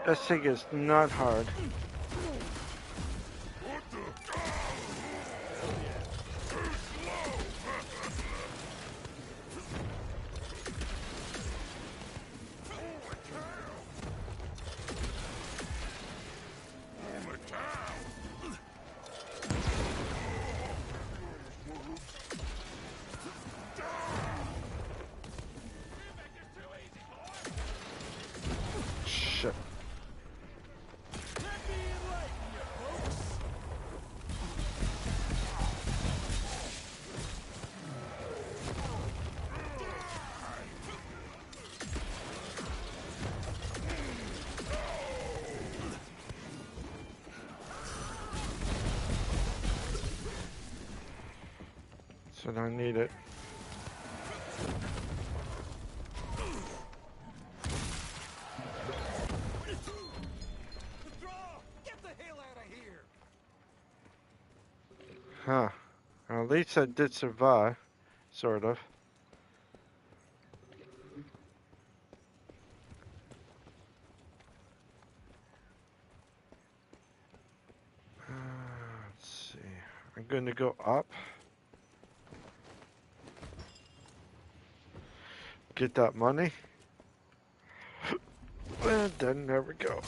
this thing is not hard. Shit. So I need it. Get the hell out of here! Huh. Well, at least I did survive. Sort of. Let's see. I'm going to go up. Get that money. And then there we go.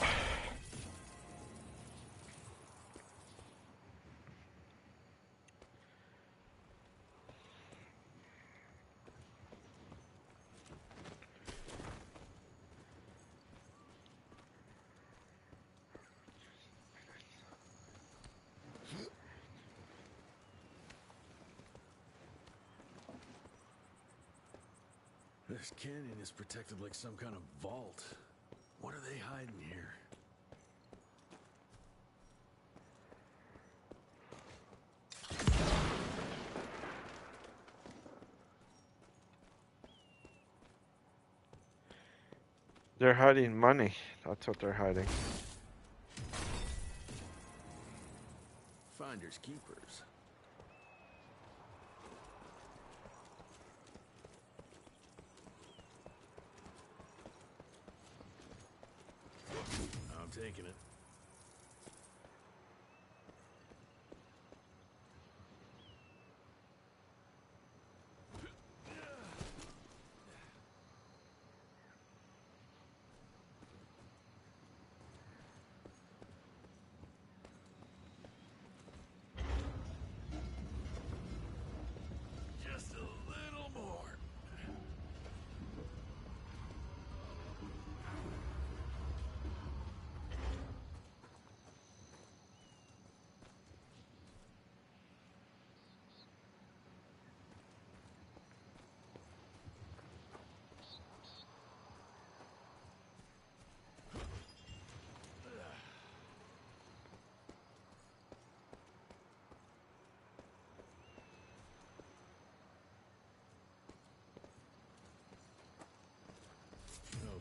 This canyon is protected like some kind of vault. What are they hiding here? They're hiding money. That's what they're hiding. Finders keepers. I'm taking it. Just a little more.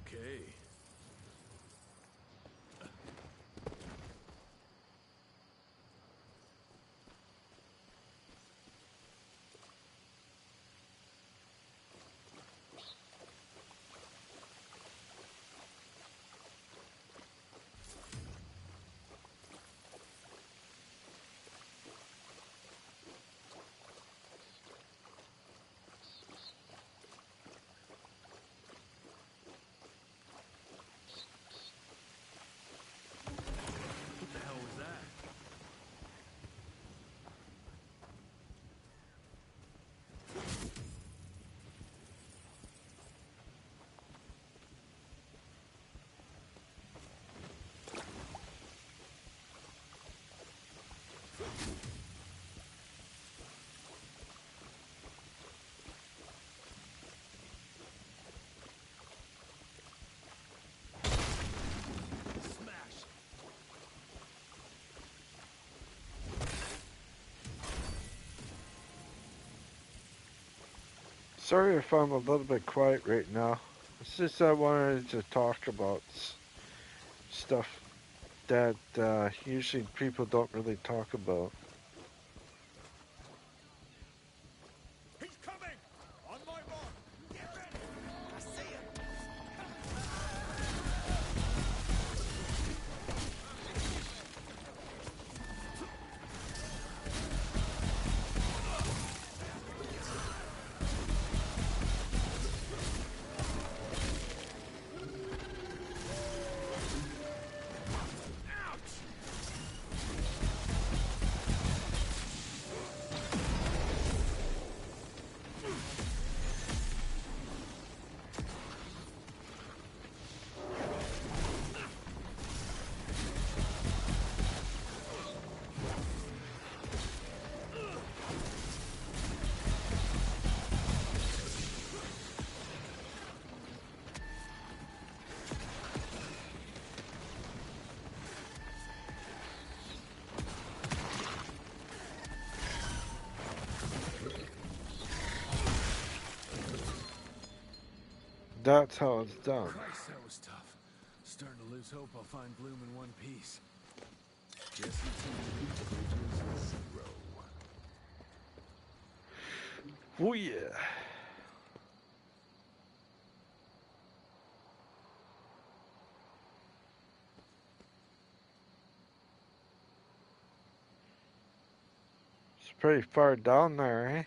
Okay. What the hell was that? Smash! Sorry if I'm a little bit quiet right now. It's just I wanted to talk about stuff that usually people don't really talk about. He's coming! On my mark! Get ready! I see him! That's how it's done. Christ, that was tough. Starting to lose hope I'll find Bloom in one piece. Jesse 2, Bridges 0. Oh yeah. It's pretty far down there, eh?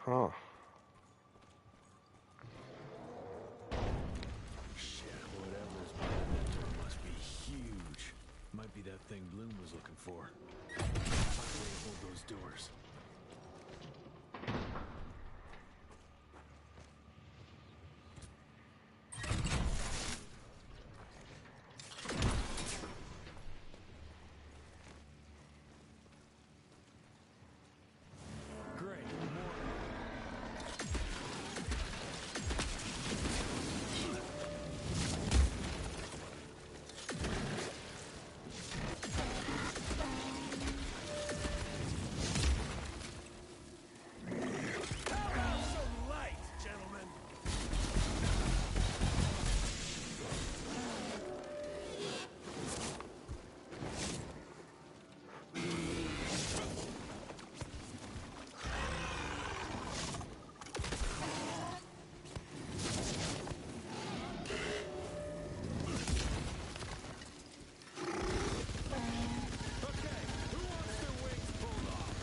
Huh. Shit, whatever's behind that door must be huge. Might be that thing Bloom was looking for. Find a way to hold those doors. Great, more. Some light, gentlemen. Okay, who wants their wings pulled off?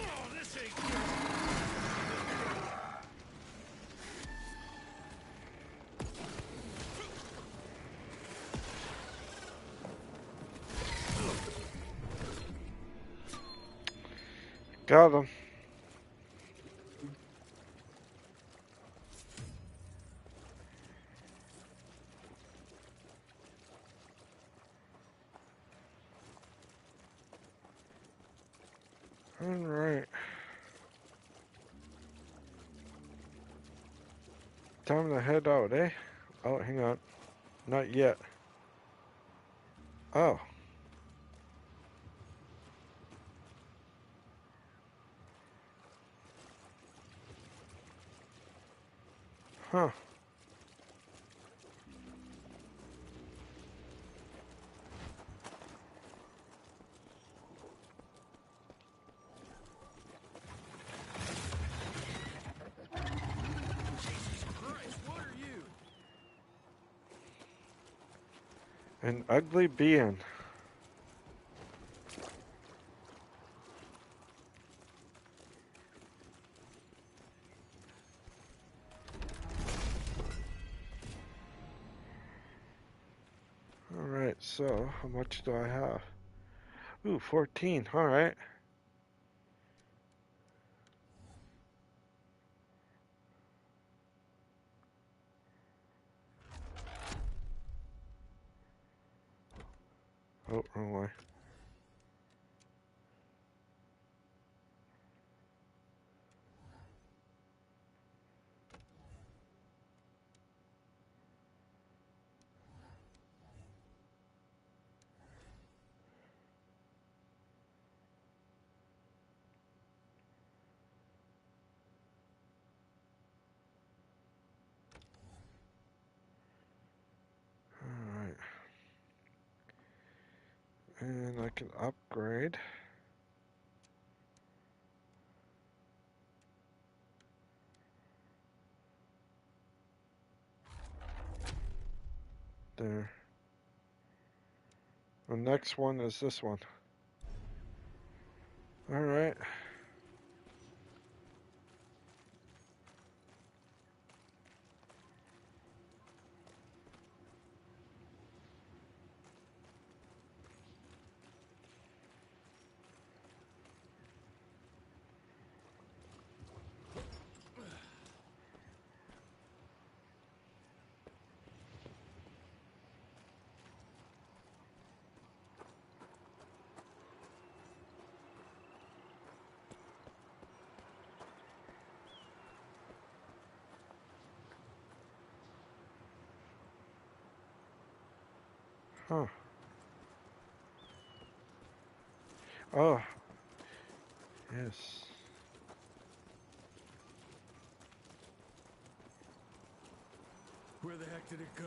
Oh, this ain't good. Got him. All right. Time to head out, eh? Oh, hang on. Not yet. Oh. Huh. Jesus Christ, what are you? An ugly being. Alright, so how much do I have? Ooh, 14. Alright. Oh, wrong way. Alright. And I can upgrade. There. The next one is this one. Alright. Huh. Oh, yes. Where the heck did it go?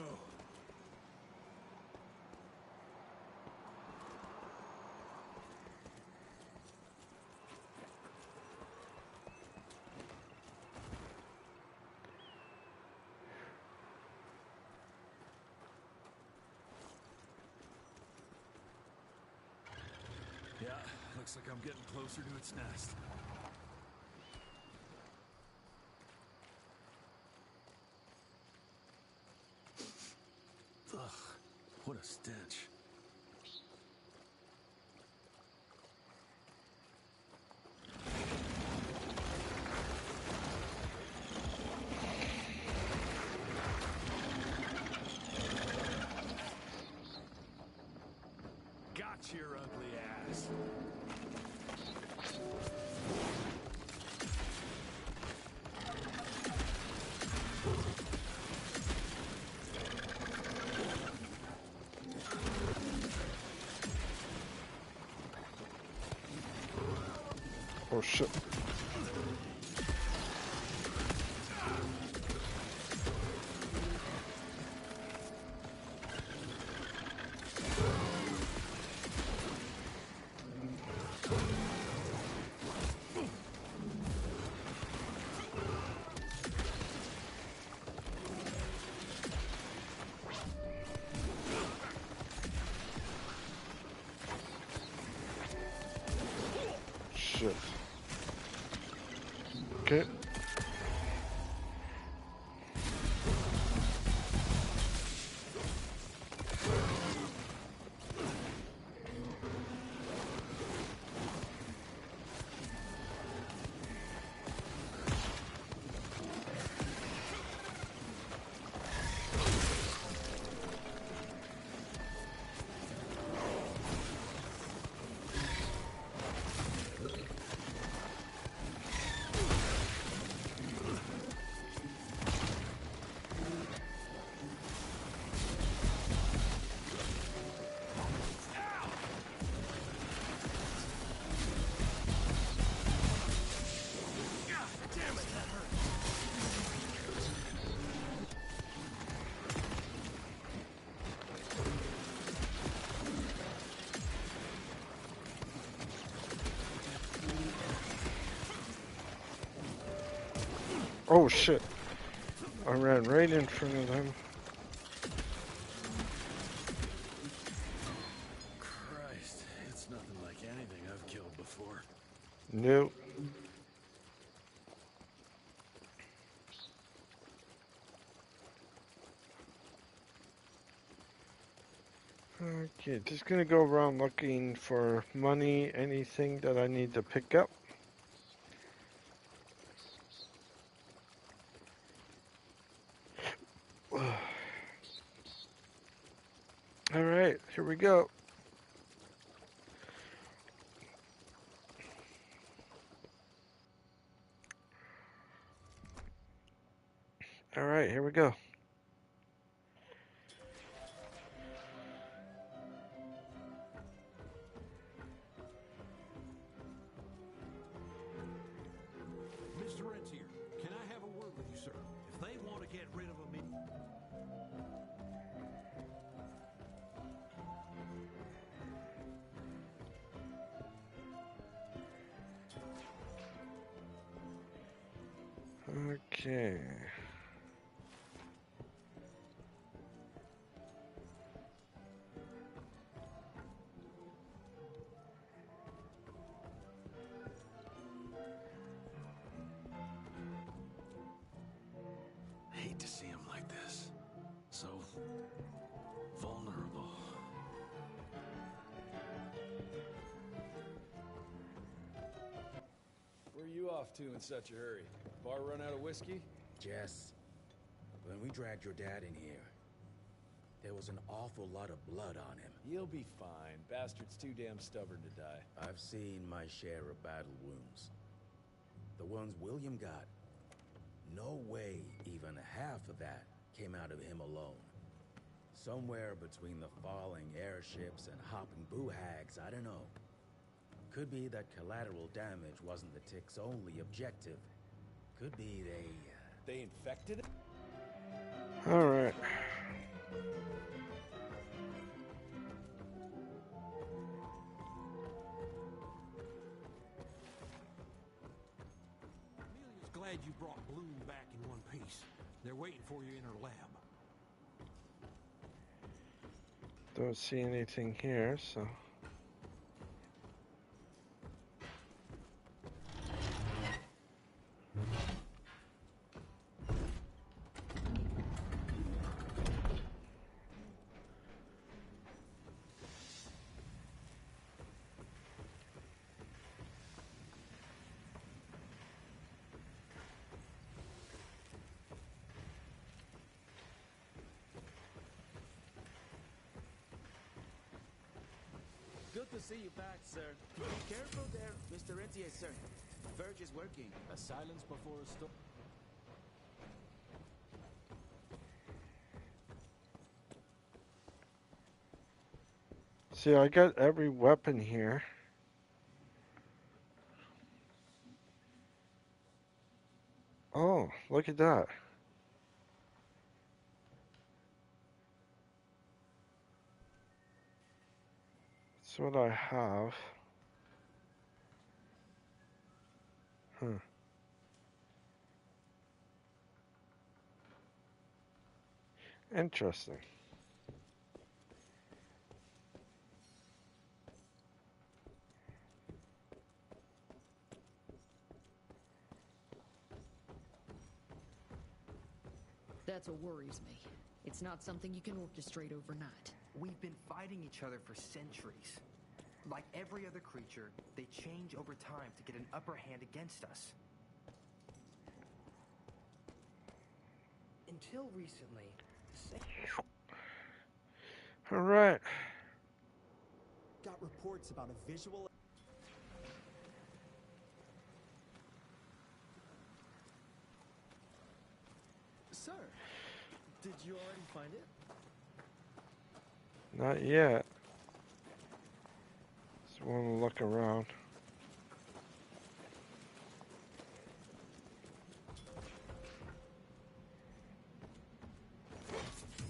Yeah, looks like I'm getting closer to its nest. Ugh, what a stench. Got your ugly ass. Oh shit. Shit. Okay. Oh shit. I ran right in front of them. Christ, it's nothing like anything I've killed before. Nope. Okay, just gonna go around looking for money, anything that I need to pick up. Alright, here we go. Alright, here we go. Mr. Rentier, can I have a word with you, sir? If they want to get rid of him, Okay. Hate to see him like this. So vulnerable. Where are you off to in such a hurry? Bar run out of whiskey? Jess, when we dragged your dad in here, there was an awful lot of blood on him. He'll be fine. Bastard's too damn stubborn to die. I've seen my share of battle wounds. The ones William got, no way even half of that came out of him alone. Somewhere between the falling airships and hopping boo-hags, I don't know. Could be that collateral damage wasn't the Tick's only objective. Could be They infected it? Alright. Amelia's glad you brought Bloom back in one piece. They're waiting for you in her lab. Don't see anything here, so. Good to see you back, sir. Be careful there, Mr. Rentier, sir. Verge is working. A silence before a storm. See, I got every weapon here. Oh, look at that. That's what I have. Interesting. That's what worries me. It's not something you can orchestrate overnight. We've been fighting each other for centuries. Like every other creature, they change over time to get an upper hand against us. Until recently, Alright. Got reports about a visual... Sir, did you already find it? Not yet. Just want to look around.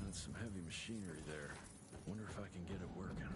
That's some heavy machinery there. Wonder if I can get it working.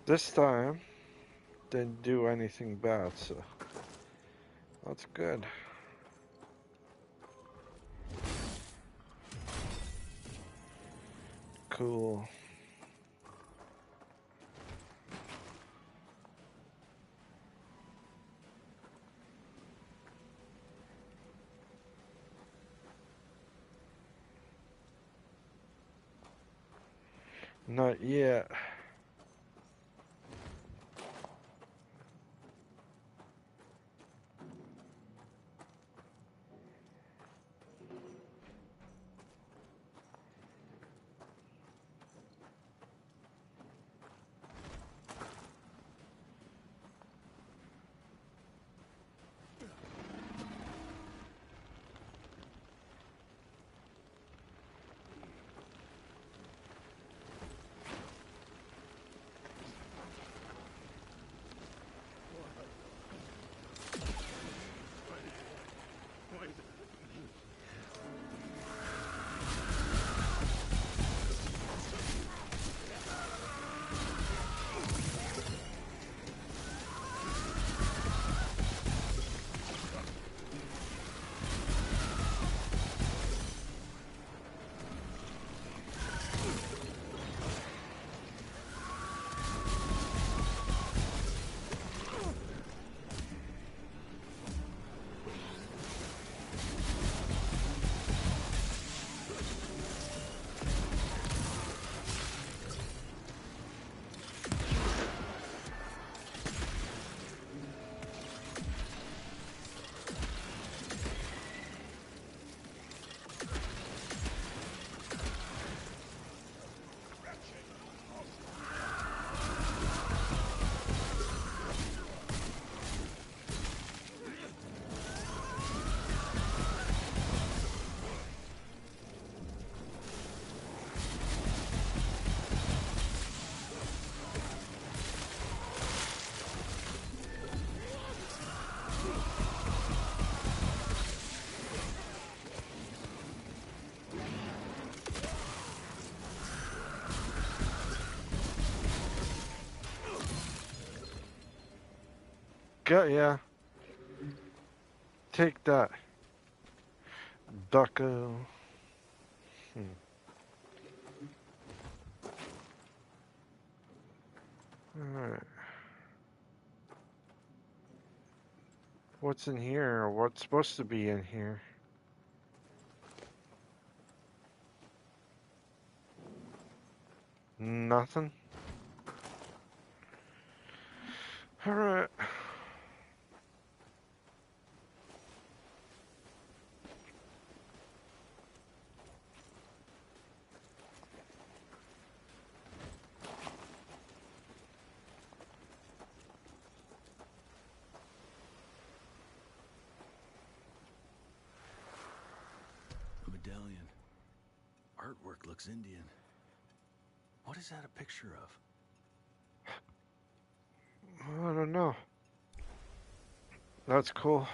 This time, didn't do anything bad, so that's good. Cool. Not yet. Got ya. Take that, bucko. Alright. What's in here? Or what's supposed to be in here? Nothing? Alright. A medallion. Artwork looks Indian. What is that a picture of? I don't know. That's cool.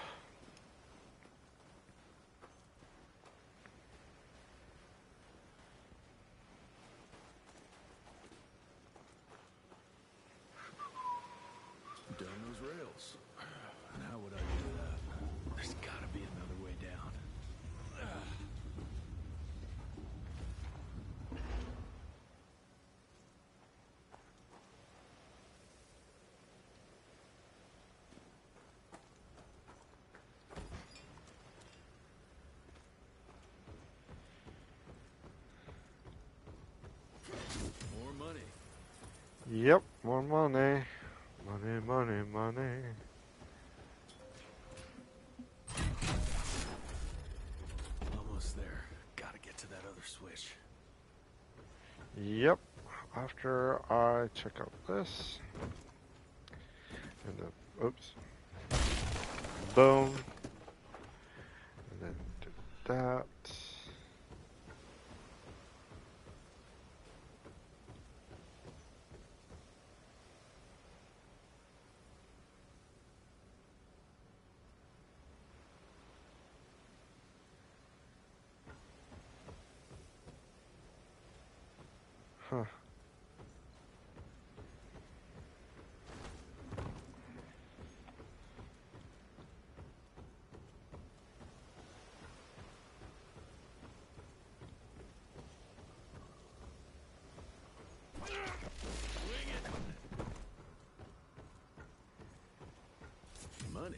Down those rails. And how would I do that? There's gotta be another way down. More money. Yep, more money. Money, money, money. Almost there. Gotta get to that other switch. Yep. After I check out this. And then, oops. Boom. And then do that. Huh. Money.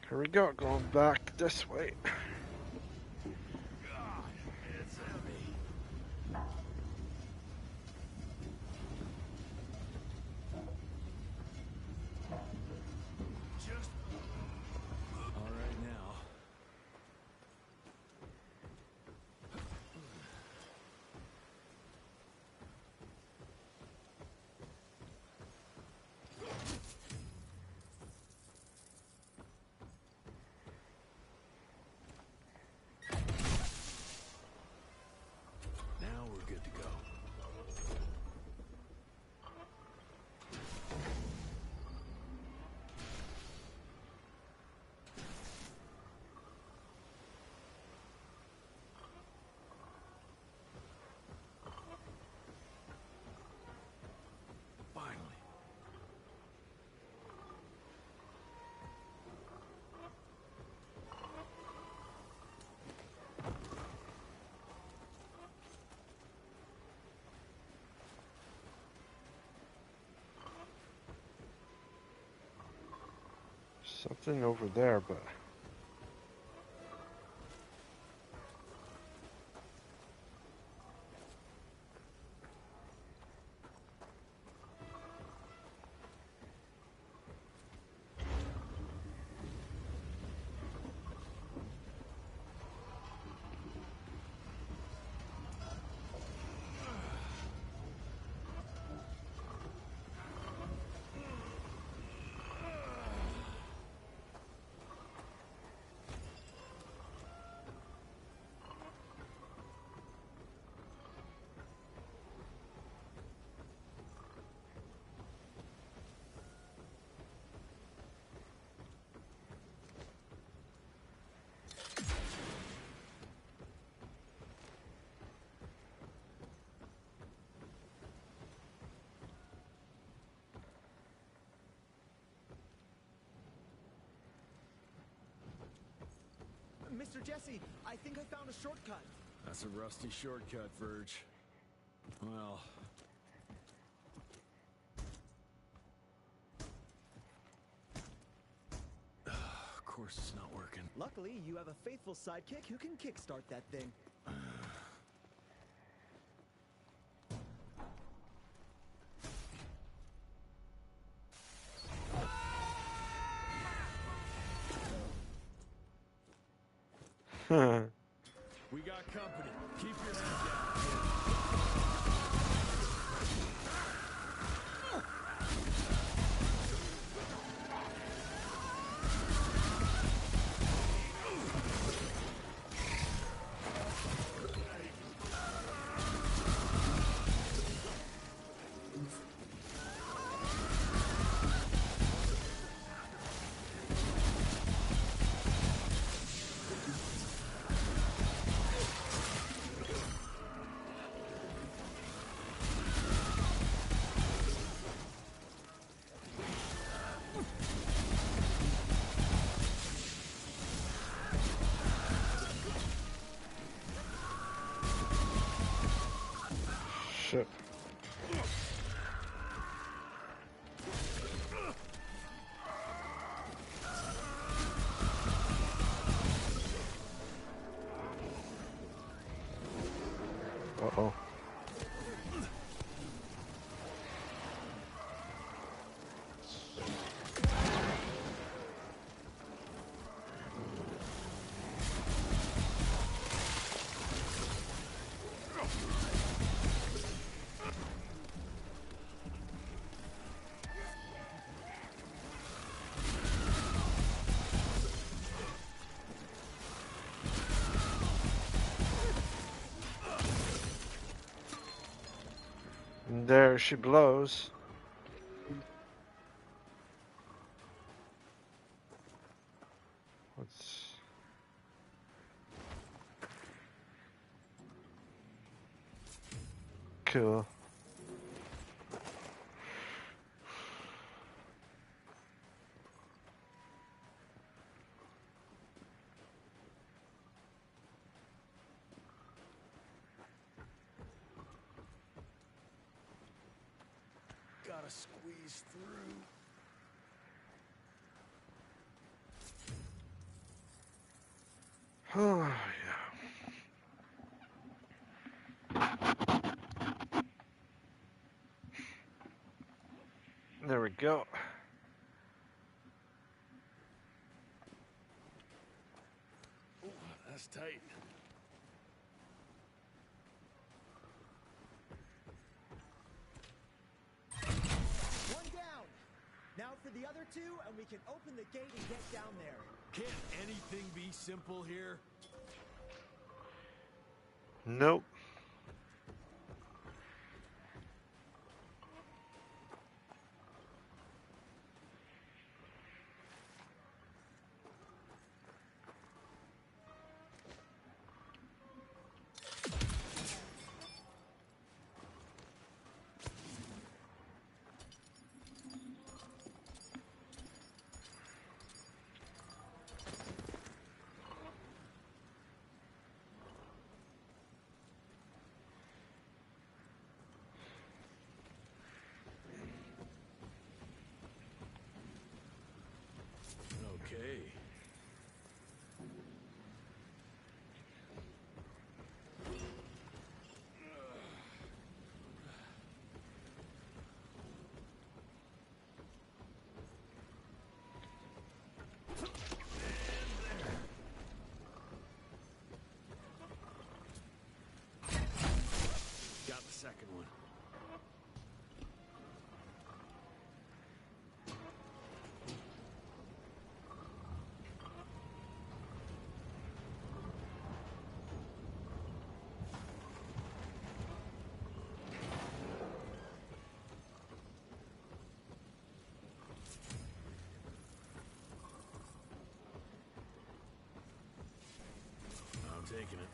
Here we go, going back this way. It's heavy. Just all right now. Now we're good to go. Finally. Something over there, but Mr. Jesse, I think I found a shortcut. That's a rusty shortcut, Verge. Well... Of course it's not working. Luckily, you have a faithful sidekick who can kickstart that thing. We got company. Keep your head down. Shit. Uh-oh. And there she blows. Let's... Cool. Gotta squeeze through. Oh, yeah. There we go. Ooh, that's tight. One down. Now for the other two, and we can open the gate and get down there. Can't anything be simple here? Nope. Okay. Got the second one. I'm taking it.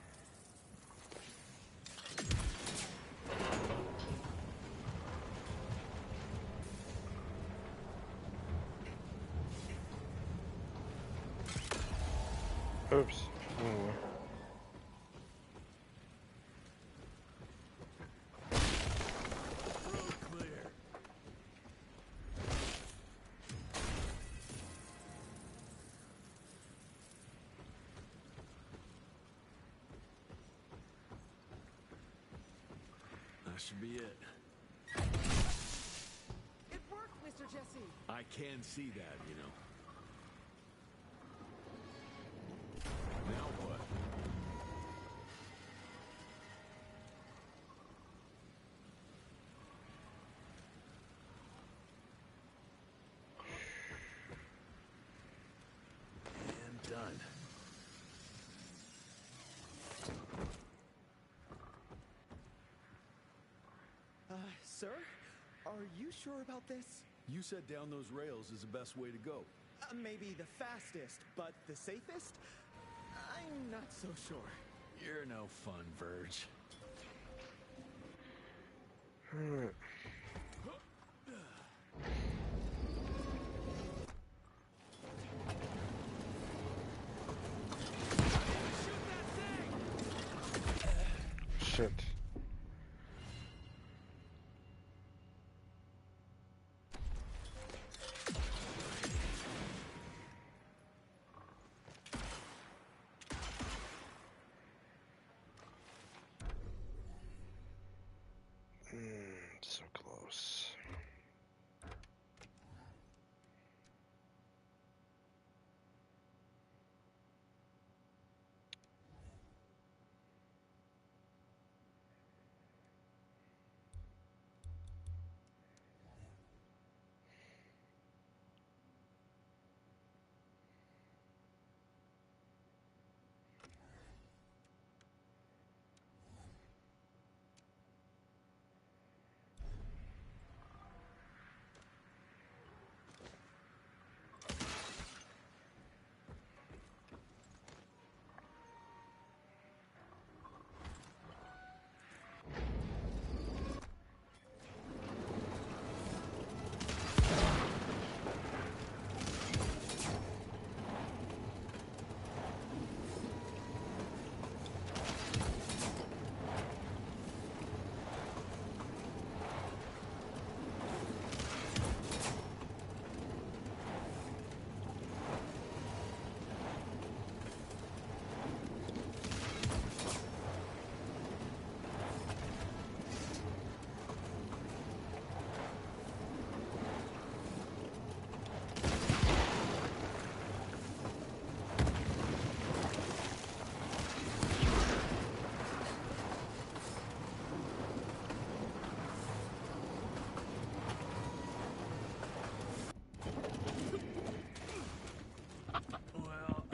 Oops. That should be it. It worked, Mr. Jesse. I can see that, you know. Now what? And done. Sir? Are you sure about this? You said down those rails is the best way to go. Maybe the fastest, but the safest? I'm not so sure. You're no fun, Verge. Alright. Shit. So close. Well,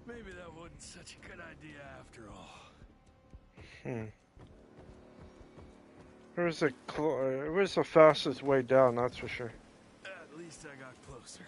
maybe that wasn't such a good idea after all. Where's the fastest way down, that's for sure. At least I got closer.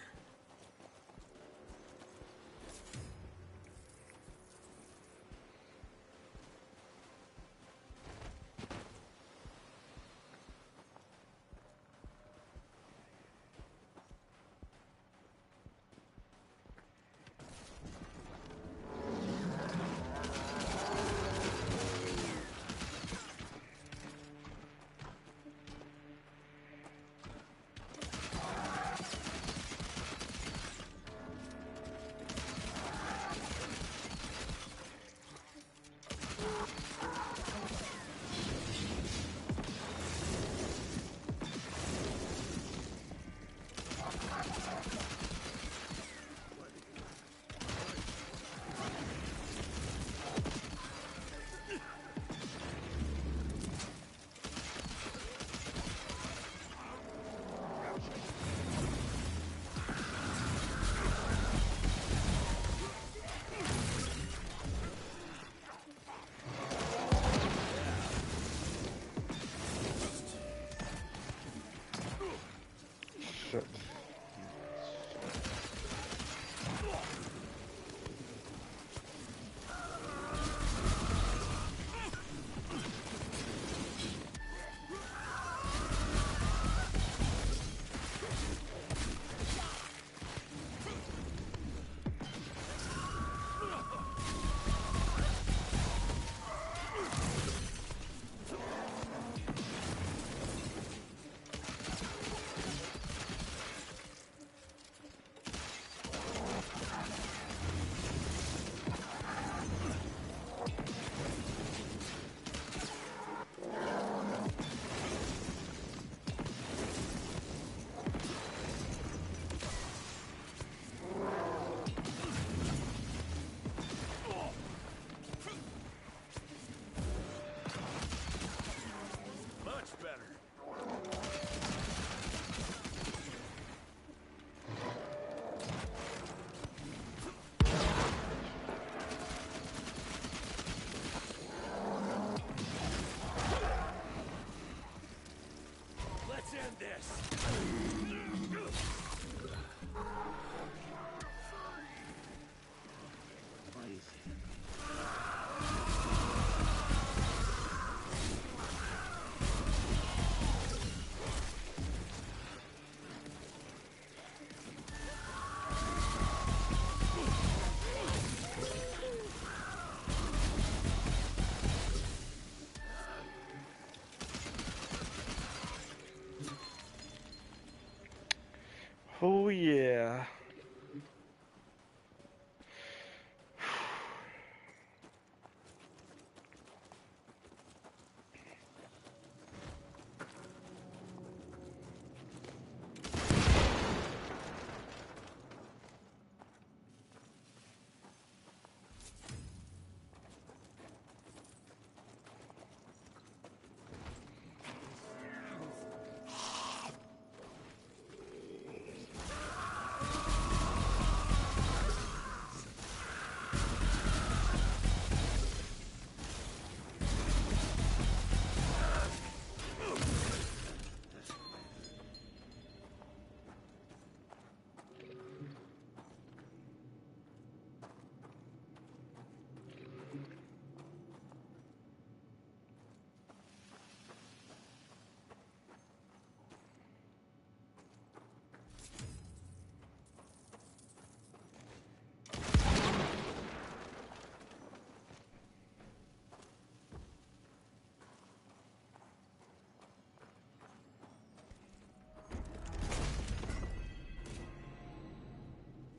Oh yeah.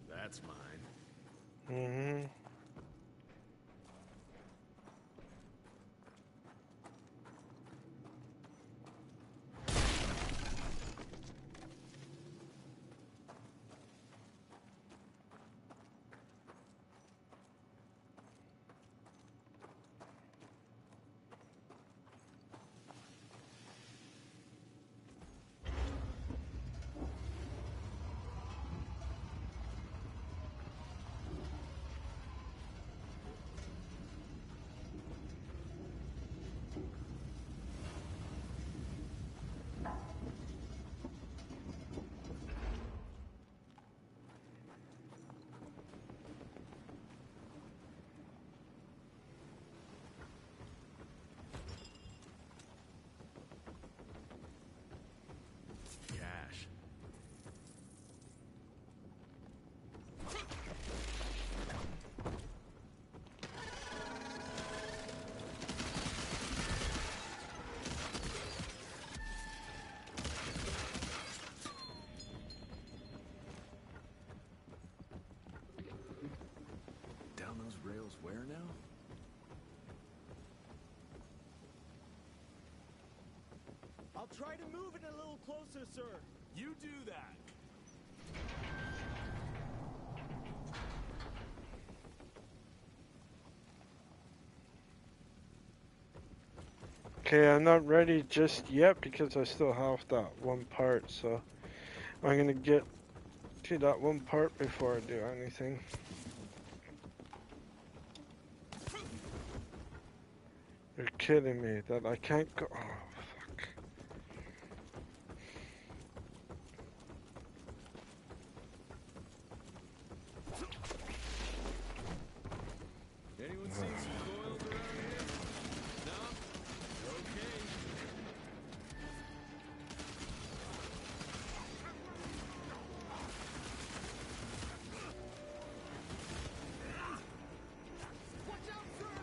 That's mine. Mm-hmm. Cash. Down those rails where now? I'll try to move it a little closer, sir. You do that. Okay, I'm not ready just yet because I still have that one part, so I'm gonna get to that one part before I do anything. You're kidding me that I can't go. Oh, fuck. Anyone seen some coils around here? No? Okay. Watch out, sir!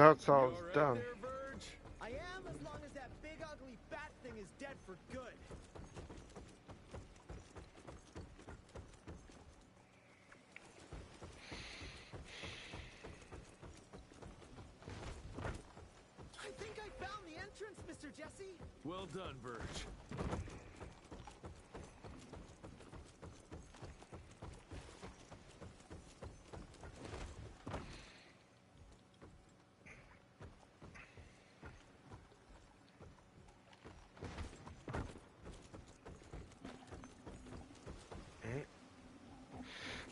That's how You it's all right done. there, Verge? I am, as long as that big ugly bat thing is dead for good. I think I found the entrance, Mr. Jesse. Well done, Verge.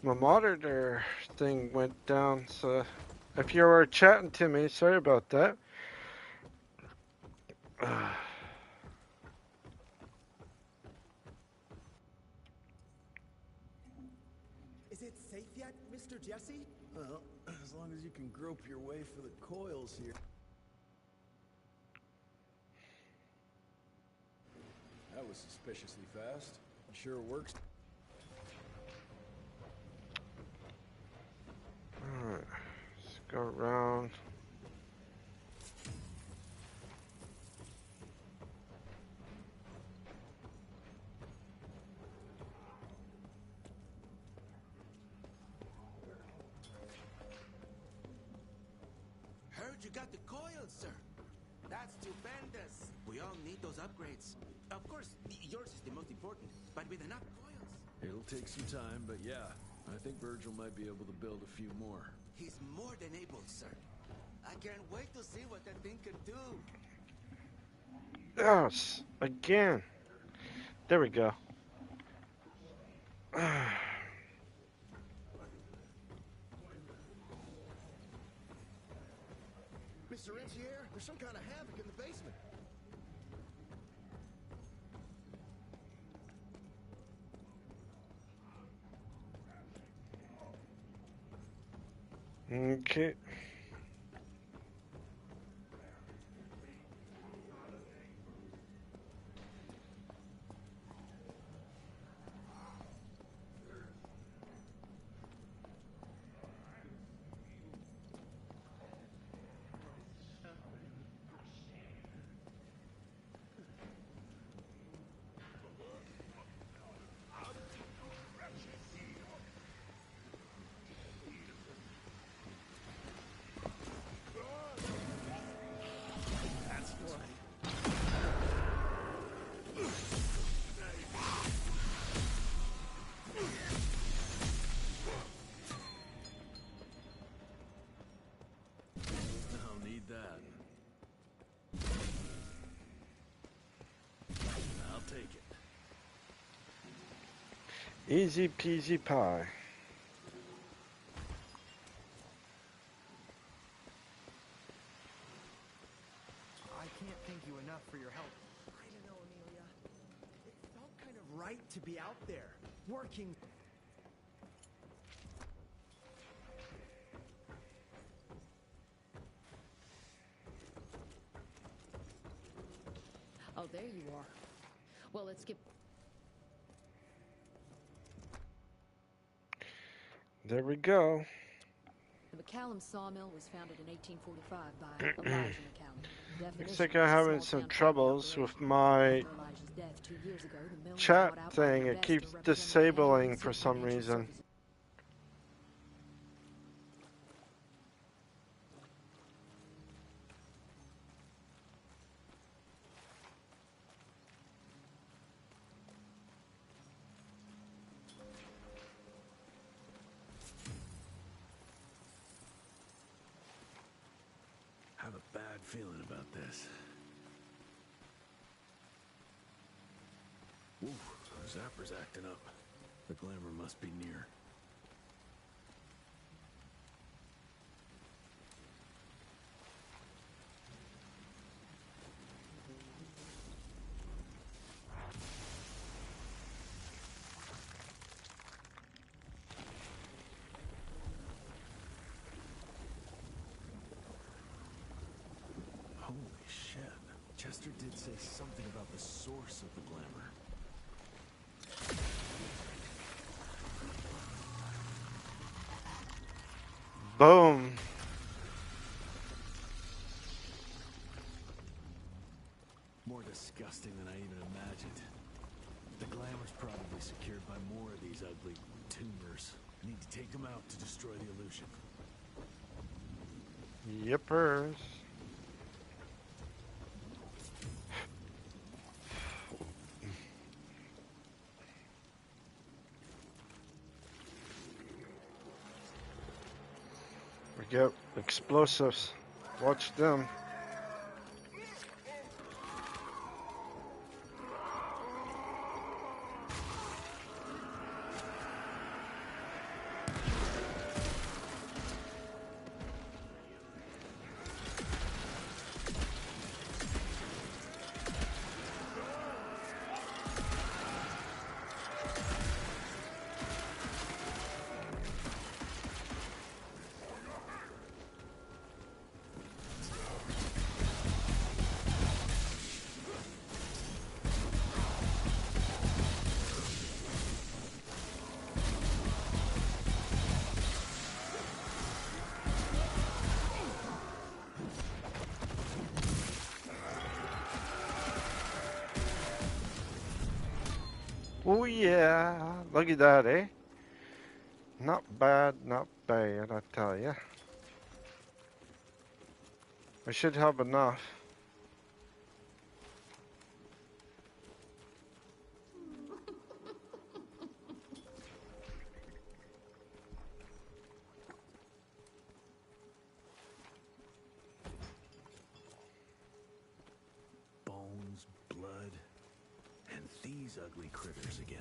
My monitor thing went down, so if you were chatting to me, sorry about that. Is it safe yet, Mr. Jesse? Well, as long as you can grope your way for the coils here. That was suspiciously fast. Sure works. Alright, let's go around. Heard you got the coils, sir. That's stupendous. We all need those upgrades. Of course, yours is the most important, but with enough coils. It'll take some time, but yeah, I think Virgil might be able to build a few more. He's more than able, sir. I can't wait to see what that thing can do. Yes, again. There we go. Mr. Rentier, there's some kind of havoc in the basement. Okay. I'll need that. I'll take it. Easy peasy pie. I can't thank you enough for your help. I don't know, Amelia. It felt kind of right to be out there, working. Oh, there you are. Well, let's get... There we go. The McCallum sawmill was founded in 1845 by Elijah McCallum. Looks like I'm having some troubles with my chat thing. It keeps disabling for some reason. I have a bad feeling about this. Ooh, Zapper's acting up. The glamour must be near. Holy shit. Chester did say something about the source of the glamour. Boom. More disgusting than I even imagined. The glamour's probably secured by more of these ugly tumors. Need to take them out to destroy the illusion. Yippers. We get explosives. Watch them. Oh yeah, look at that, eh? Not bad, not bad, I tell ya. I should have enough. Bones, blood, and these ugly critters again.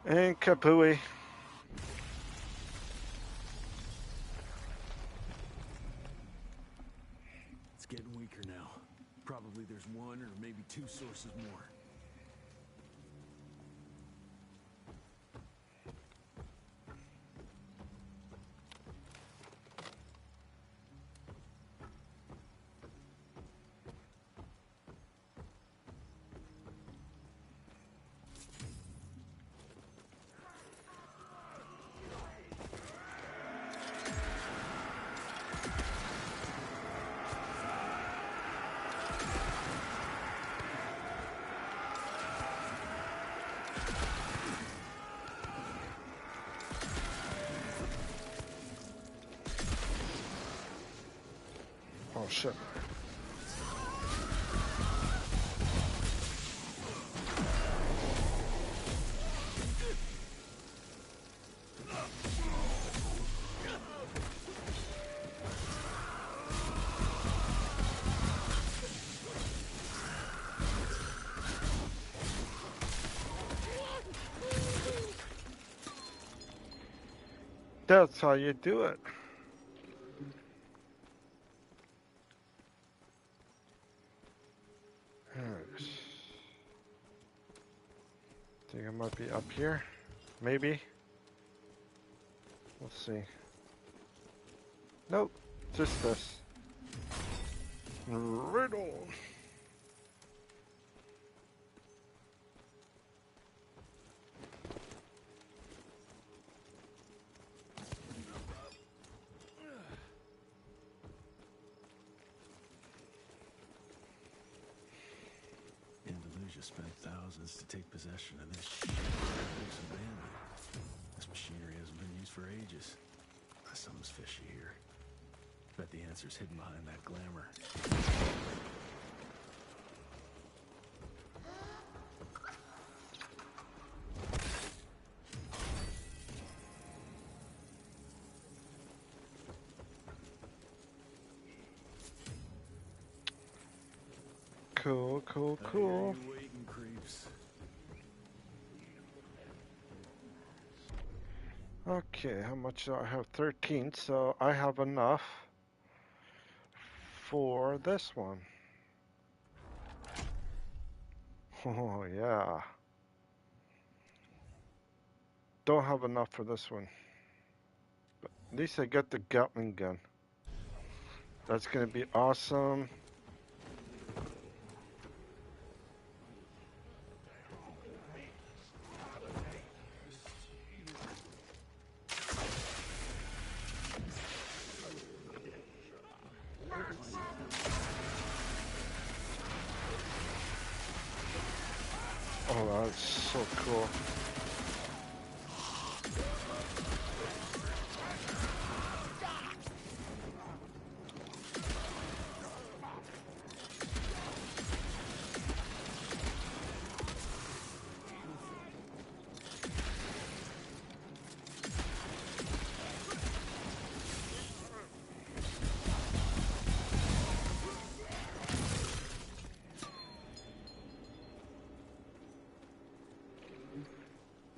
And Kapui. It's getting weaker now. Probably there's one or maybe two sources more. Oh shit. That's how you do it. Yes. Think I might be up here. Maybe. We'll see. Nope. Just this. Riddle. Andalusia spent thousands to take possession of this shit. It's abandoned. This machinery hasn't been used for ages. Something's fishy here. Bet the answer's hidden behind that glamour. Cool, cool, cool. You waiting, creeps. Okay, how much do I have? 13, so I have enough for this one. Oh, yeah. Don't have enough for this one. But at least I got the Gatling gun. That's gonna be awesome. wow, it's so cool.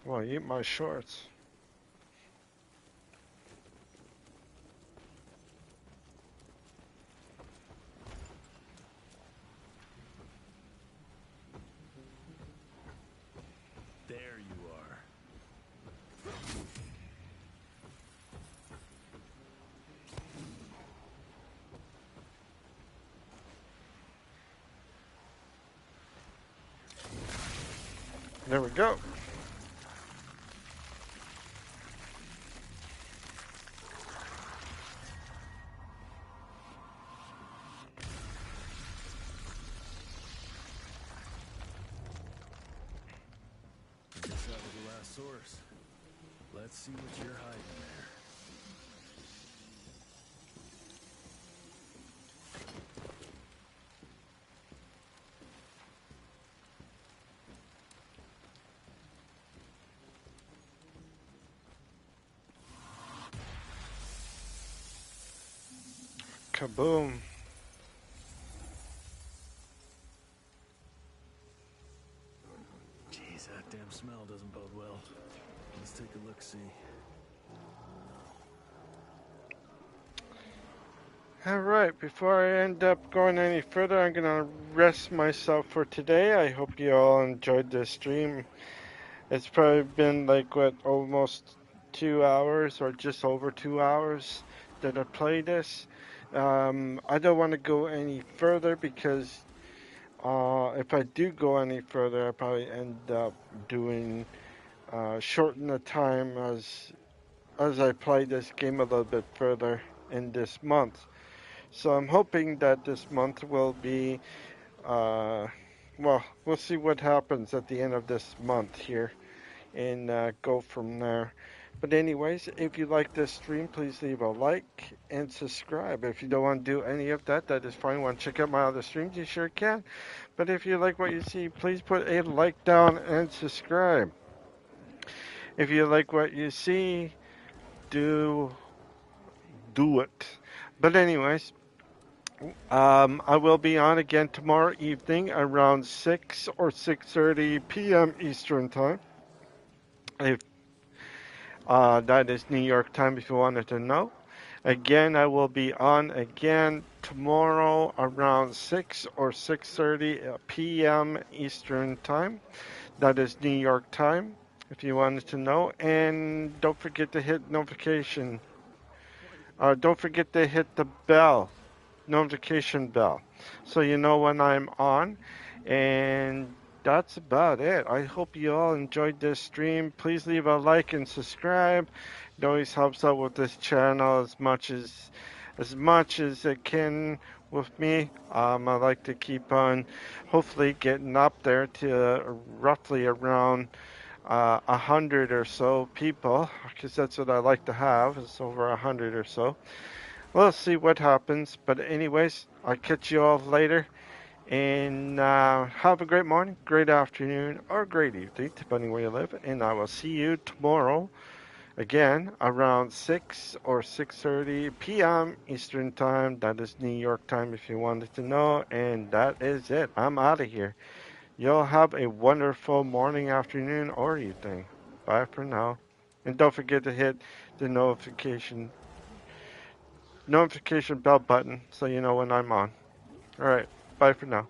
Well, eat my shorts. There you are. There we go. I guess that was the last source. Let's see what you're hiding there. Kaboom. Jeez, that damn smell doesn't bode well. Let's take a look-see. Alright, before I end up going any further, I'm gonna rest myself for today. I hope you all enjoyed this stream. It's probably been like, what, almost 2 hours or just over 2 hours that I played this. I don't want to go any further because if I do go any further, I'll probably end up doing shorten the time as I play this game a little bit further in this month. So I'm hoping that this month will be, well, we'll see what happens at the end of this month here and go from there. But anyways, if you like this stream, please leave a like and subscribe. If you don't want to do any of that, that is fine. Want to check out my other streams, you sure can. But if you like what you see, please put a like down and subscribe. If you like what you see, do it. But anyways, I will be on again tomorrow evening around 6 or 6:30 p.m. Eastern Time. If that is New York time if you wanted to know. Again, I will be on again tomorrow around 6 or 6:30 p.m. Eastern Time. That is New York time if you wanted to know. And don't forget to hit notification. Don't forget to hit the bell. Notification bell so you know when I'm on, and that's about it. I hope you all enjoyed this stream. Please leave a like and subscribe. It always helps out with this channel as much as it can with me. I like to keep on hopefully getting up there to roughly around 100 or so people, because that's what I like to have, is over 100 or so. We'll see what happens. But anyways, I'll catch you all later. And have a great morning, great afternoon, or great evening, depending where you live. And I will see you tomorrow, again, around 6 or 6:30 p.m. Eastern Time. That is New York time if you wanted to know. And that is it. I'm out of here. You'll have a wonderful morning, afternoon, or evening. Bye for now. And don't forget to hit the notification bell button so you know when I'm on. Alright, bye for now.